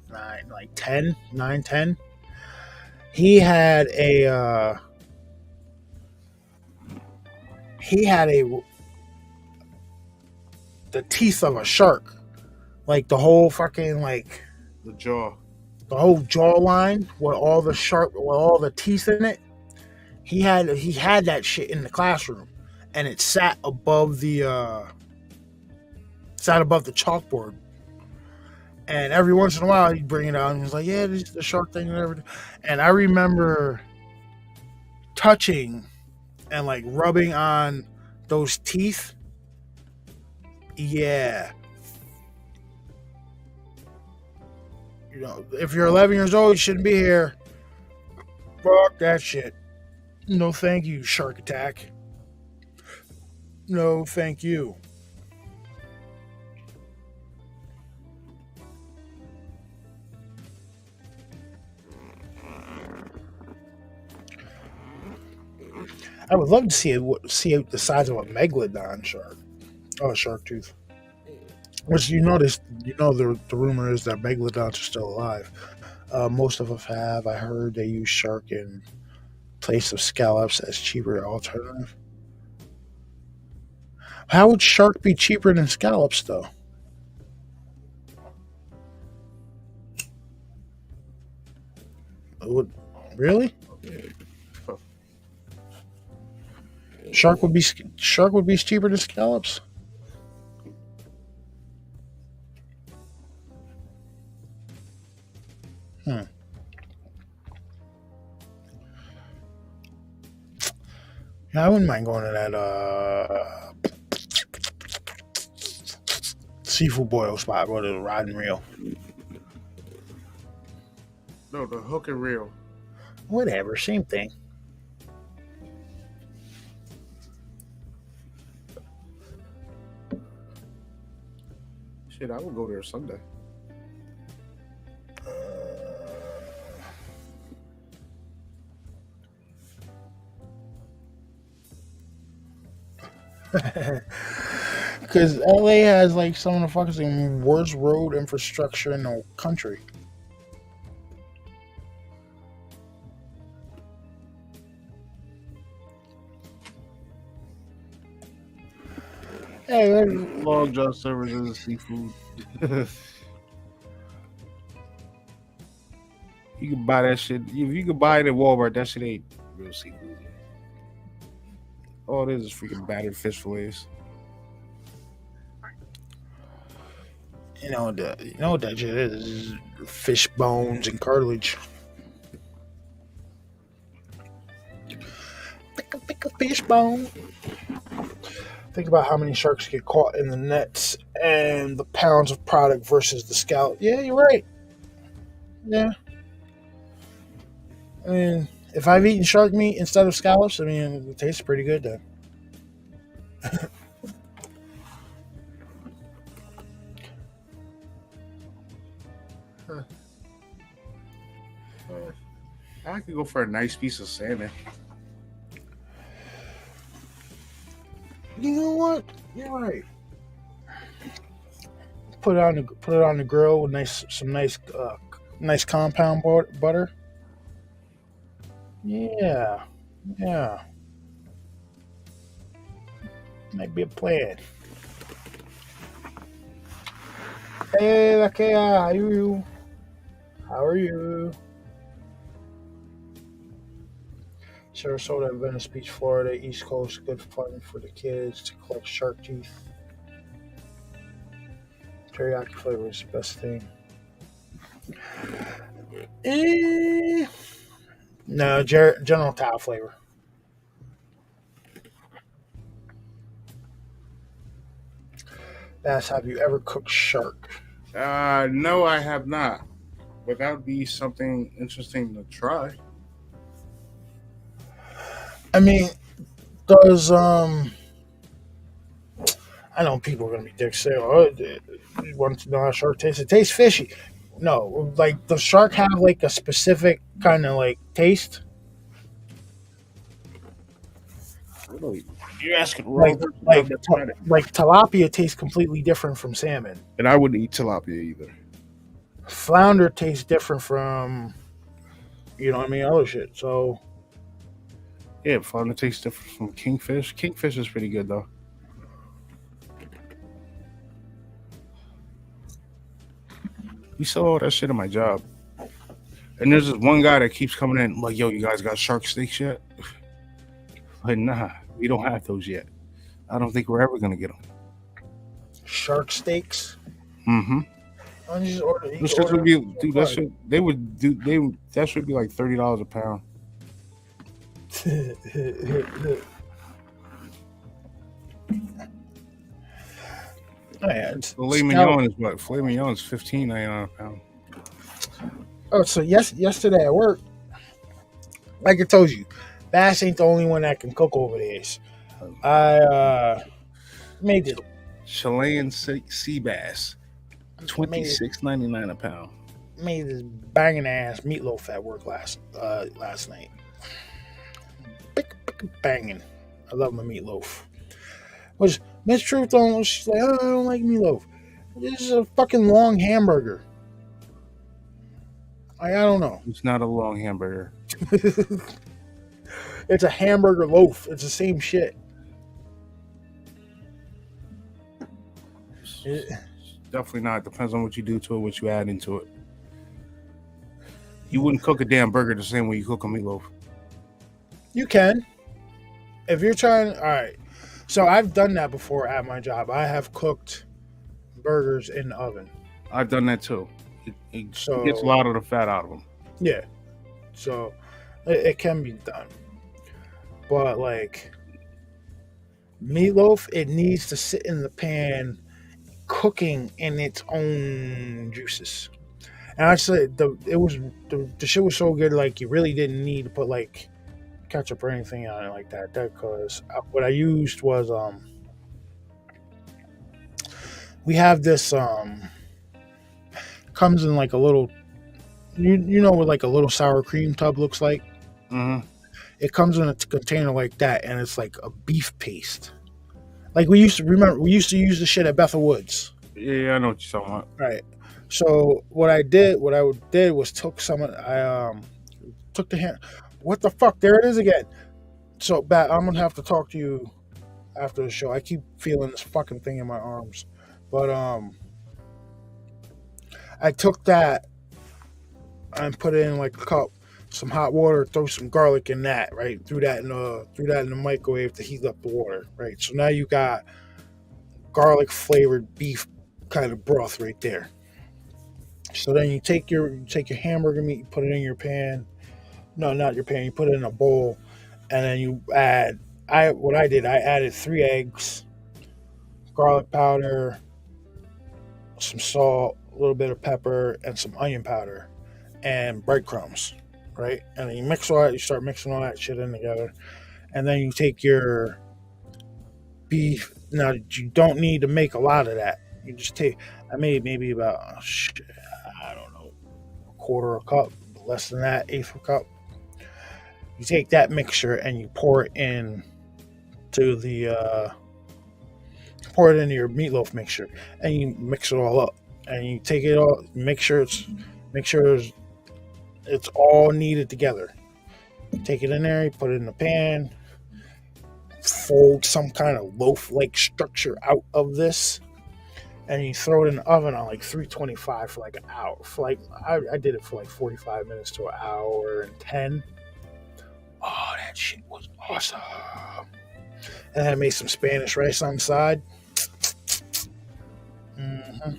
like 10. He had the teeth of a shark, like the whole fucking like the jaw, the whole jawline with all the teeth in it. He had that shit in the classroom, and it sat above the chalkboard. And every once in a while, he'd bring it out, and he was like, "Yeah, this is the shark thing and everything." And I remember touching and like rubbing on those teeth. Yeah. You know, if you're 11 years old, you shouldn't be here. Fuck that shit. No, thank you, Shark Attack. No, thank you. I would love to see the size of a megalodon shark. Oh, a shark tooth. Which the rumor is that megalodons are still alive. Most of them have. I heard they use shark in place of scallops as cheaper alternative. How would shark be cheaper than scallops, though? Would really? Shark would be cheaper than scallops. Hmm. Yeah, I wouldn't mind going to that seafood boil spot. Go to the rod and reel. No, the hook and reel. Whatever, same thing. Shit, I would go there Sunday. Because LA has like some of the fucking worst road infrastructure in the country. Hey, Long John Silver's is seafood. You can buy that shit. If you can buy it at Walmart, that shit ain't real seafood. All it is freaking battered fish fillets. you know what that shit is fish bones and cartilage. Pick a fish bone. Think about how many sharks get caught in the nets and the pounds of product versus the scallop. Yeah, you're right. Yeah. I mean, if I've eaten shark meat instead of scallops, I mean, it tastes pretty good then. I could go for a nice piece of salmon. You know what? You're right. Put it on the grill with some nice compound butter. Yeah. Might be a plan. Hey, Lakea, how are you? How are you? Sarasota, Venice Beach, Florida, East Coast, good fun for the kids to collect shark teeth. Teriyaki flavor is the best thing. No, General Tao flavor. Bass, have you ever cooked shark? No, I have not. But that would be something interesting to try. I mean, does I know people are gonna be dicks say, "Oh, you want to know how shark tastes? It tastes fishy." No, like does shark have like a specific kind of like taste? Really? You're asking Like Robert? like tilapia tastes completely different from salmon. And I wouldn't eat tilapia either. Flounder tastes different from, other shit. So Yeah, flounder tastes different from kingfish. Kingfish is pretty good though. We sell all that shit at my job. And there's this one guy that keeps coming in like, yo, you guys got shark steaks yet? Like, nah, we don't have those yet. I don't think we're ever going to get them. shark steaks. Mm-hmm. Why don't you just order? That shit would be, dude, that should be like $30 a pound. Oh, yeah, Filet mignon is what? Filet mignon is $15.99 a pound. Oh, so yesterday at work, like I told you, Bass ain't the only one that can cook over there. I made it. Chilean sea bass, $26.99 a pound. Made this banging ass meatloaf at work last night. Pick banging. I love my meatloaf. Which Miss Truth don't. She's like, oh, I don't like meatloaf. This is a fucking long hamburger. I don't know. It's not a long hamburger. It's a hamburger loaf. It's the same shit. Definitely not. Depends on what you do to it, what you add into it. You wouldn't cook a damn burger the same way you cook a meatloaf. You can. If you're trying, all right. So I've done that before at my job. I have cooked burgers in the oven. I've done that too. It So gets a lot of the fat out of them. yeah. So it can be done. But like meatloaf, it needs to sit in the pan cooking in its own juices. And actually, the shit was so good, like you really didn't need to put like ketchup or anything on it like that. Because what I used was we have this comes in like a little, you know what like a little sour cream tub looks like. Mm-hmm. It comes in a container like that, and it's like a beef paste. Like we used to use the shit at Bethel Woods. Yeah, I know what you're talking about. Right. So what I did was took took the hand. What the fuck? There it is again. So, Bat, I'm gonna have to talk to you after the show. I keep feeling this fucking thing in my arms, but I took that and put it in like a cup, some hot water, throw some garlic in that, right? Threw that in the microwave to heat up the water, right? So now you got garlic flavored beef kind of broth right there. So then you take your hamburger meat, you put it in your pan. No, not your pan. You put it in a bowl, and then you add. I added 3 eggs, garlic powder, some salt, a little bit of pepper, and some onion powder, and breadcrumbs, right? And then you mix all that. You start mixing all that shit in together, and then you take your beef. Now you don't need to make a lot of that. You just take. I made maybe about I don't know, a quarter a cup, less than that, eighth of a cup. You take that mixture and you pour it in to pour it into your meatloaf mixture, and you mix it all up. And you take it all, make sure it's all kneaded together. Take it in there, you put it in the pan, fold some kind of loaf-like structure out of this, and you throw it in the oven on like 325 for like an hour. For like I did it for like 45 minutes to an hour and 10. Oh, that shit was awesome. And then I made some Spanish rice on the side. Mm-hmm.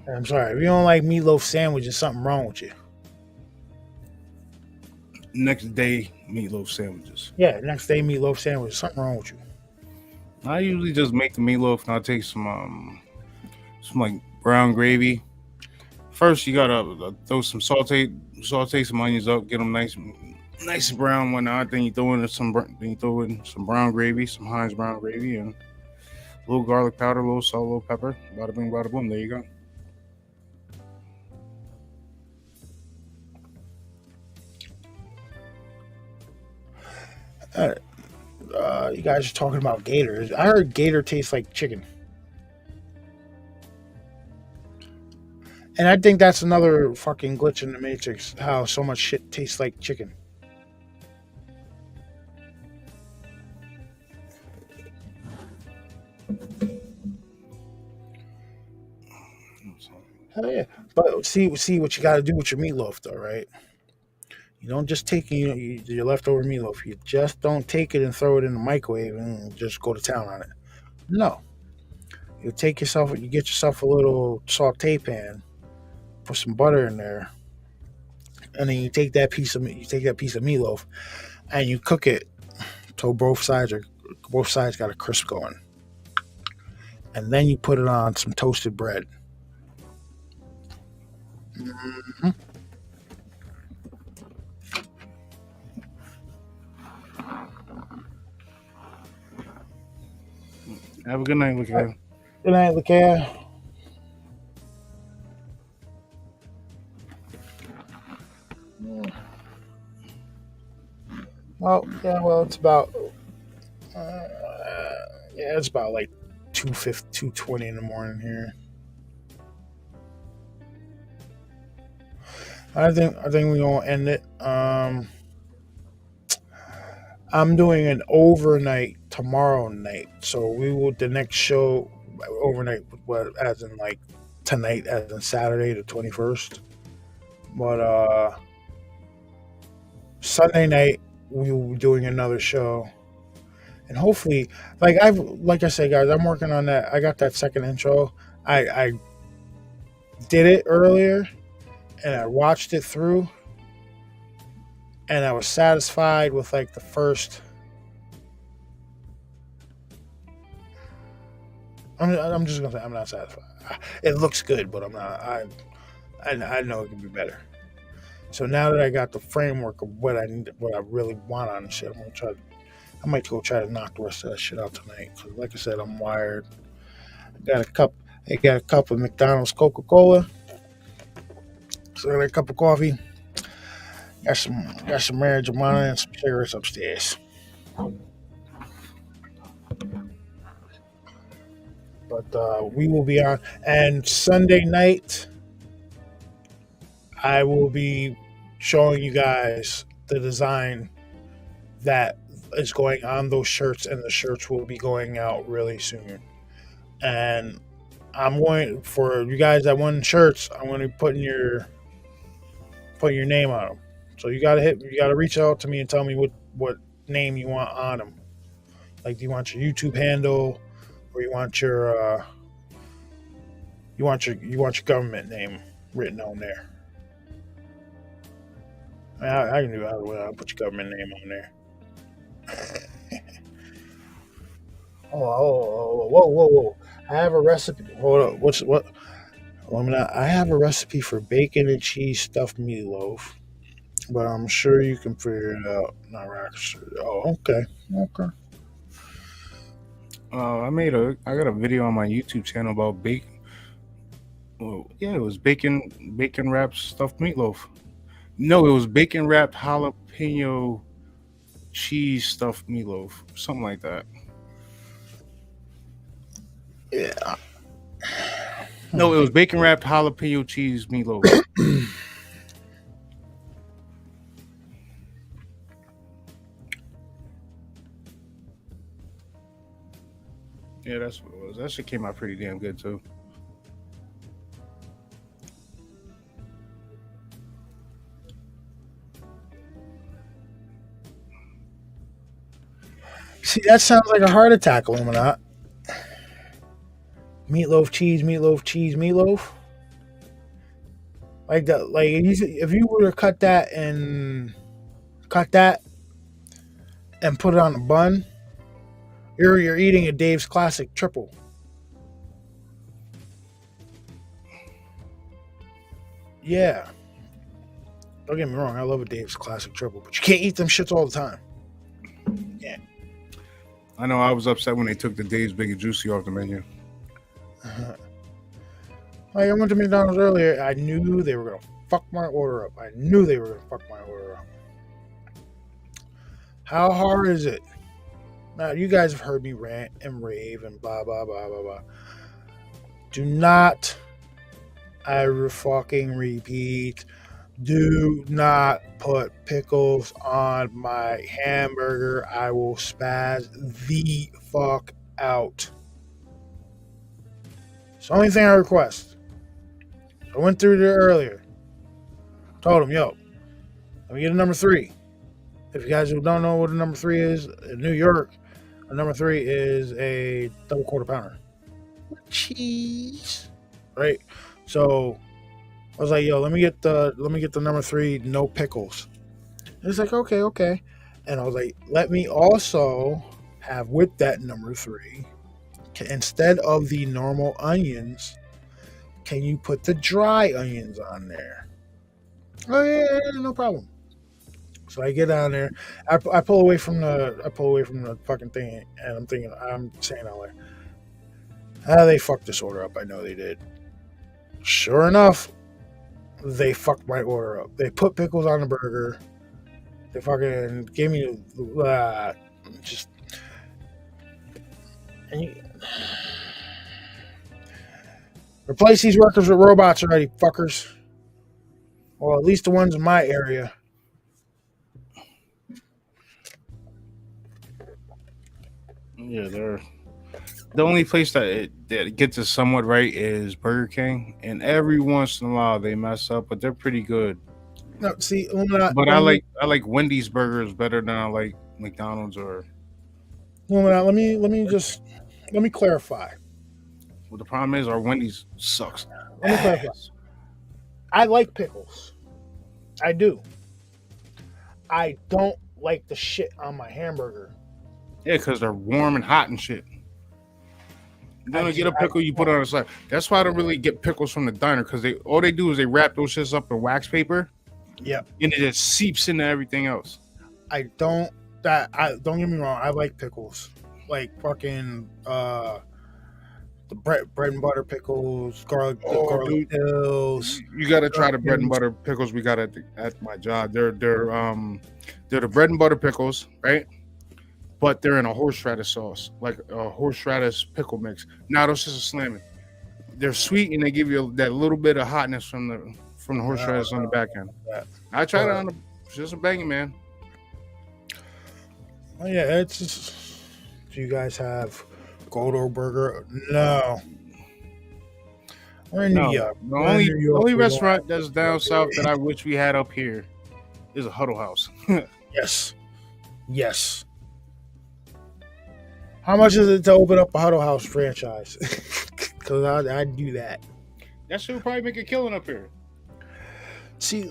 I'm sorry, if you don't like meatloaf sandwiches, something wrong with you. Next day, meatloaf sandwiches. Yeah, next day meatloaf sandwiches, something wrong with you. I usually just make the meatloaf and I'll take some like brown gravy. First, you gotta throw some saute some onions up, get them nice and brown. Whatnot. Then you throw in some brown gravy, some Heinz brown gravy, and a little garlic powder, a little salt, a little pepper. Bada bing, bada boom. There you go. You guys are talking about gators. I heard gator tastes like chicken. And I think that's another fucking glitch in the Matrix, how so much shit tastes like chicken. Hell yeah. But see what you got to do with your meatloaf, though, right? You don't just take your leftover meatloaf. You just don't take it and throw it in the microwave and just go to town on it. No. You get yourself a little saute pan, put some butter in there, and then you take that piece of meatloaf and you cook it till both sides got a crisp going. And then you put it on some toasted bread. Mm-hmm. Have a good night, Lucas. Good night, Lucas. Well, it's about it's about like 2:20 in the morning here. I think we're gonna end it. I'm doing an overnight tomorrow night, so we will the next show overnight, what as in like tonight, as in Saturday the 21st. But Sunday night we will be doing another show, and hopefully, like I said, guys, I'm working on that. I got that second intro. I did it earlier, and I watched it through, and I was satisfied with like the first. I'm just gonna say I'm not satisfied. It looks good, but I'm not. I know it can be better. So now that I got the framework of what I need, what I really want on the shit, I'm gonna try. I might go try to knock the rest of that shit out tonight. Cause like I said, I'm wired. I got a cup of McDonald's Coca-Cola. So I got a cup of coffee. Got some marijuana and some cigarettes upstairs. But we will be on, and Sunday night I will be showing you guys the design that is going on those shirts, and the shirts will be going out really soon. And I'm going for you guys that won shirts. I'm going to be putting your name on them. So you gotta reach out to me and tell me what name you want on them. Like, do you want your YouTube handle, or you want your government name written on there? I can do either way. I'll put your government name on there. Whoa! I have a recipe. Hold up. What? I have a recipe for bacon and cheese stuffed meatloaf, but I'm sure you can figure it out. Not right. Oh, okay. I got a video on my YouTube channel about bacon. Well, yeah, it was bacon wrapped stuffed meatloaf. No, it was bacon wrapped jalapeno cheese stuffed meatloaf, something like that. Yeah. No, it was bacon wrapped jalapeno cheese meatloaf. Yeah, that's what it was. That shit came out pretty damn good too. See, that sounds like a heart attack, Illuminati. Meatloaf, cheese, meatloaf, cheese, meatloaf. Like that. Like if you were to cut that and put it on a bun, you're eating a Dave's Classic triple. Yeah. Don't get me wrong, I love a Dave's Classic triple, but you can't eat them shits all the time. Yeah. I know I was upset when they took the Dave's Big and Juicy off the menu. Like, I went to McDonald's earlier. I knew they were gonna fuck my order up. How hard is it? Now, you guys have heard me rant and rave and blah blah blah blah blah. Do not, I fucking repeat, do not put pickles on my hamburger. I will spaz the fuck out. It's the only thing I request. I went through there earlier. Told him, yo, let me get a number 3. If you guys who don't know what a number 3 is, in New York, a number 3 is a double quarter pounder. Cheese. Right? So I was like, yo, let me get the number 3, no pickles. And it's like, okay. And I was like, let me also have with that number 3, instead of the normal onions, can you put the dry onions on there? Oh yeah, no problem. So I get on there, I pull away from the fucking thing, and I'm saying out loud, they fucked this order up. I know they did. Sure enough, they fucked my order up. They put pickles on the burger. They fucking gave me just and you, replace these workers with robots already, fuckers. Well, at least the ones in my area. Yeah, they're the only place that gets it somewhat right is Burger King, and every once in a while they mess up, but they're pretty good. No, see, But I like Wendy's burgers better than I like McDonald's or. let me clarify. Well, the problem is our Wendy's sucks. Let me clarify. I like pickles. I do. I don't like the shit on my hamburger. Yeah, because they're warm and hot and shit. You don't get a pickle, you put it on the side. That's why I don't really get pickles from the diner, because all they do is they wrap those shits up in wax paper. Yep. And it just seeps into everything else. Don't get me wrong, I like pickles. Like fucking the bread and butter pickles, garlic pills. You gotta try the bread and butter pickles we got at my job. They're the bread and butter pickles, right? But they're in a horseradish sauce, like a horseradish pickle mix. Now those just slamming. They're sweet and they give you that little bit of hotness from the horseradish on the back end. I tried it on it's just a banging, man. Oh yeah, it's just. Do you guys have Goldo Burger? No. We're in New York. The only restaurant that's down south that I wish we had up here is a Huddle House. Yes. How much is it to open up a Huddle House franchise? Because I'd do that. That shit would probably make a killing up here. See,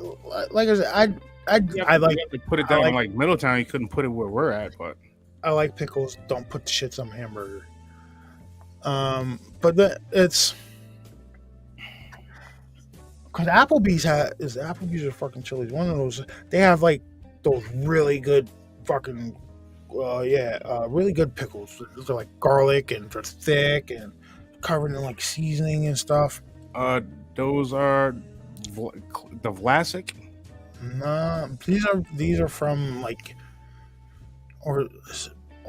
like I said, I like to put it down in like Middletown. You couldn't put it where we're at, but I like pickles. Don't put the shits on my hamburger. But it's because Applebee's or fucking Chili's. One of those. They have like those really good fucking really good pickles. They're like garlic and they're thick and covered in like seasoning and stuff. Those are the Vlasic. No, these are from like, or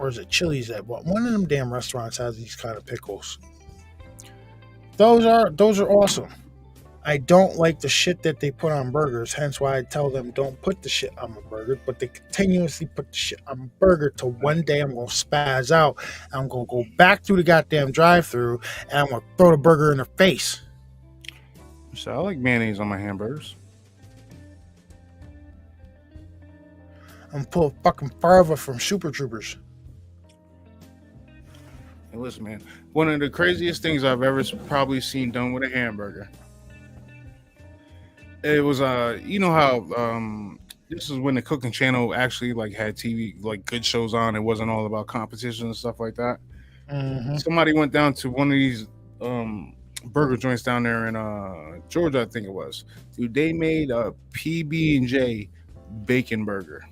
is it Chili's that one of them damn restaurants has these kind of pickles. Those are awesome. I don't like the shit that they put on burgers, hence why I tell them don't put the shit on my burger, but they continuously put the shit on my burger till one day I'm going to spaz out and I'm going to go back through the goddamn drive-thru and I'm going to throw the burger in their face. So I like mayonnaise on my hamburgers. I'm pull fucking Farva from Super Troopers. Hey, listen, man. One of the craziest things I've ever probably seen done with a hamburger. It was you know how this is when the cooking channel actually like had TV like good shows on. It wasn't all about competition and stuff like that. Mm-hmm. Somebody went down to one of these burger joints down there in Georgia, I think it was. Dude, they made a PB&J bacon burger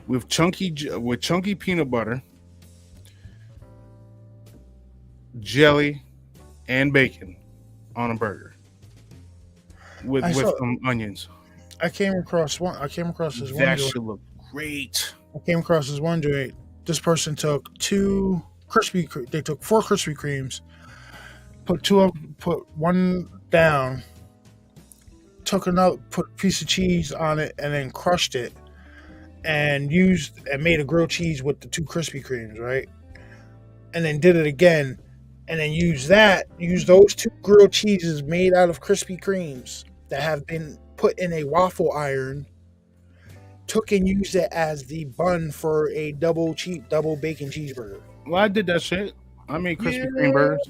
with chunky peanut butter, jelly, and bacon on a burger with some onions. I came across this one. That should look great. I came across this one joint. This person took they took 4 Krispy Kremes, put one down, put a piece of cheese on it, and then crushed it, and made a grilled cheese with the 2 Krispy Kremes, right? And then did it again, and then used those 2 grilled cheeses made out of Krispy Kremes that have been put in a waffle iron, took and used it as the bun for a double bacon cheeseburger. Well, I did that shit. I made Krispy Kreme burgers.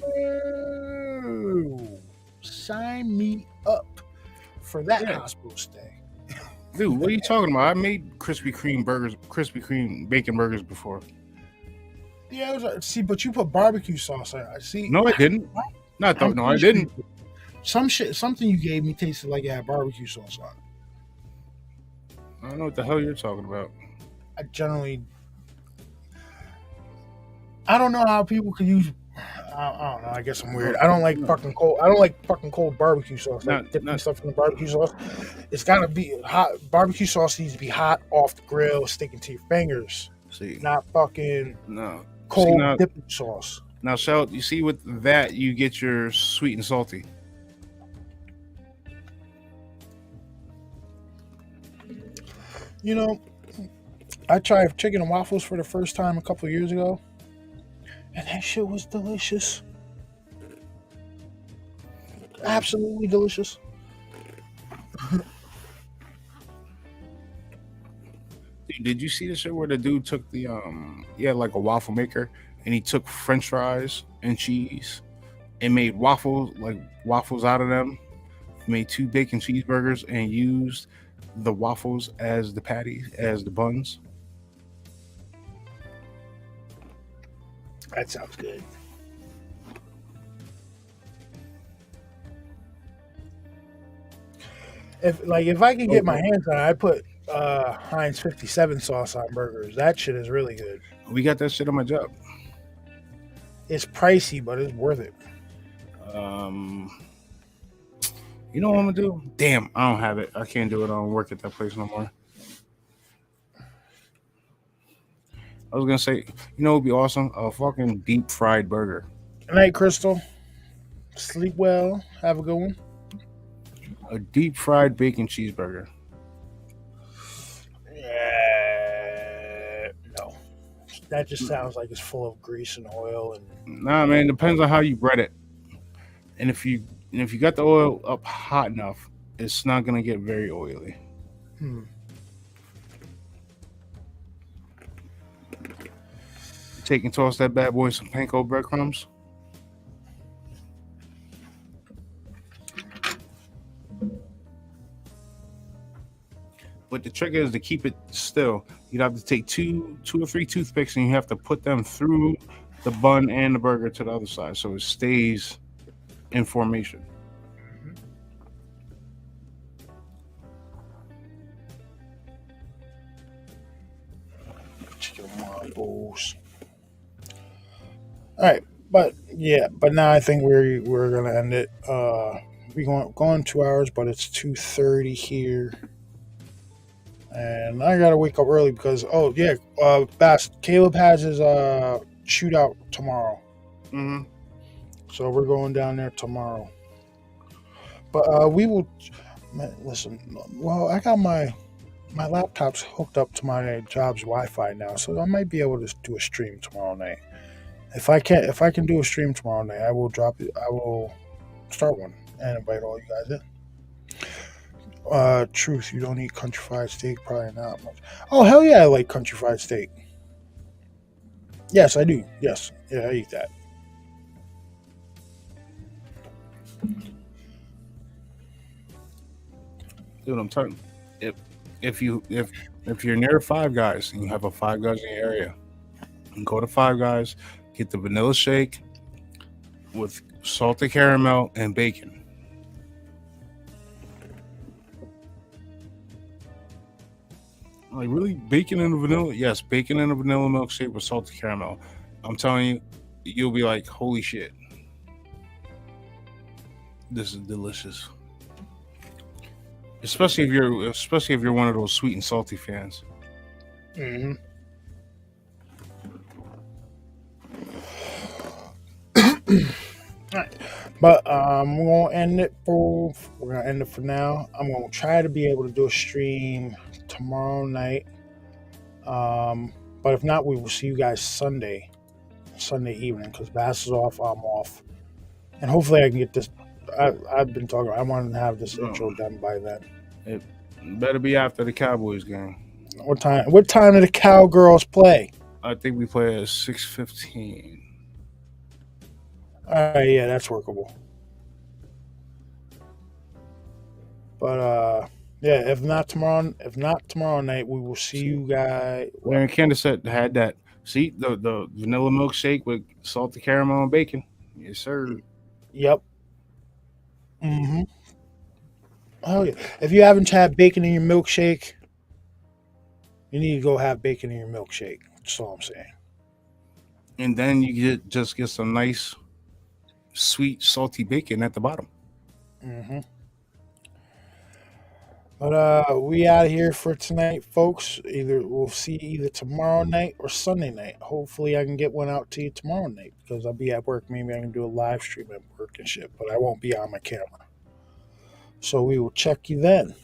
Sign me up for that hospital stay. Dude, what are you talking about? I made Krispy Kreme bacon burgers before. Yeah, but you put barbecue sauce on it. I see. No, I didn't. I didn't. Something you gave me tasted like it had barbecue sauce on it. I don't know what the hell you're talking about. I don't know how people could use. I don't know. I guess I'm weird. I don't like fucking cold. I don't like fucking cold barbecue sauce. Like dipping stuff in the barbecue sauce. It's gotta be hot. Barbecue sauce needs to be hot off the grill, sticking to your fingers. See, Not fucking no. cold now, dipping sauce. now, Shell, you see with that you get your sweet and salty. You know, I tried chicken and waffles for the first time a couple of years ago, and that shit was delicious. Absolutely delicious. Did you see the shit where the dude took the he had like a waffle maker and he took French fries and cheese and made waffles out of them, made 2 bacon cheeseburgers and used the waffles as the patties, as the buns. That sounds good. If I could get my hands on it, I'd put Heinz 57 sauce on burgers. That shit is really good. We got that shit on my job. It's pricey, but it's worth it. You know what I'm gonna do? Damn, I don't have it. I can't do it. I don't work at that place no more. I was gonna say, you know, it'd be awesome, a fucking deep fried burger. Good night, Crystal. Sleep well. Have a good one. A deep fried bacon cheeseburger. No. That just sounds like it's full of grease and oil and. Nah, man, depends on how you bread it. And if you got the oil up hot enough, it's not gonna get very oily. Take and toss that bad boy in some panko breadcrumbs. But the trick is to keep it still. You'd have to take two or three toothpicks and you have to put them through the bun and the burger to the other side so it stays in formation. Chicken marbles. All right, but now I think we're gonna end it. We going 2 hours, but it's 2:30 here. And I gotta wake up early because Bass, Caleb has his shootout tomorrow. So we're going down there tomorrow. But we will listen. Well, I got my laptop's hooked up to my job's Wi-Fi now, so I might be able to do a stream tomorrow night. If I can do a stream tomorrow night, I will drop it. I will start one and invite all you guys in. Truth, you don't eat country fried steak? Probably not much. Oh, hell yeah, I like country fried steak. Yes, I do. Yes. Yeah, I eat that. Dude, I'm telling you, if you're near Five Guys and you have a Five Guys in your area, go to Five Guys, get the vanilla shake with salted caramel and bacon. Like, really? Bacon and a vanilla? Yes, bacon and a vanilla milkshake with salted caramel. I'm telling you, you'll be like, holy shit. This is delicious. Especially if you're one of those sweet and salty fans. Mm-hmm. All right. But we're gonna end it for now. I'm gonna try to be able to do a stream tomorrow night. But if not, we will see you guys Sunday evening because Bass is off, I'm off, and hopefully I can get this. I've been talking. I want to have this intro done by then. It better be after the Cowboys game. What time do the Cowgirls play? I think we play at 6:15. Yeah, that's workable. But yeah, if not tomorrow night, we will see you guys. Larry Candace had that. See the vanilla milkshake with salted caramel and bacon. Yes, sir. Yep. Mm-hmm. Oh yeah. If you haven't had bacon in your milkshake, you need to go have bacon in your milkshake. That's all I'm saying. And then you just get some nice sweet, salty bacon at the bottom. Mm-hmm. But we out of here for tonight, folks. We'll see you either tomorrow night or Sunday night. Hopefully, I can get one out to you tomorrow night because I'll be at work. Maybe I can do a live stream at work and shit, but I won't be on my camera. So we will check you then.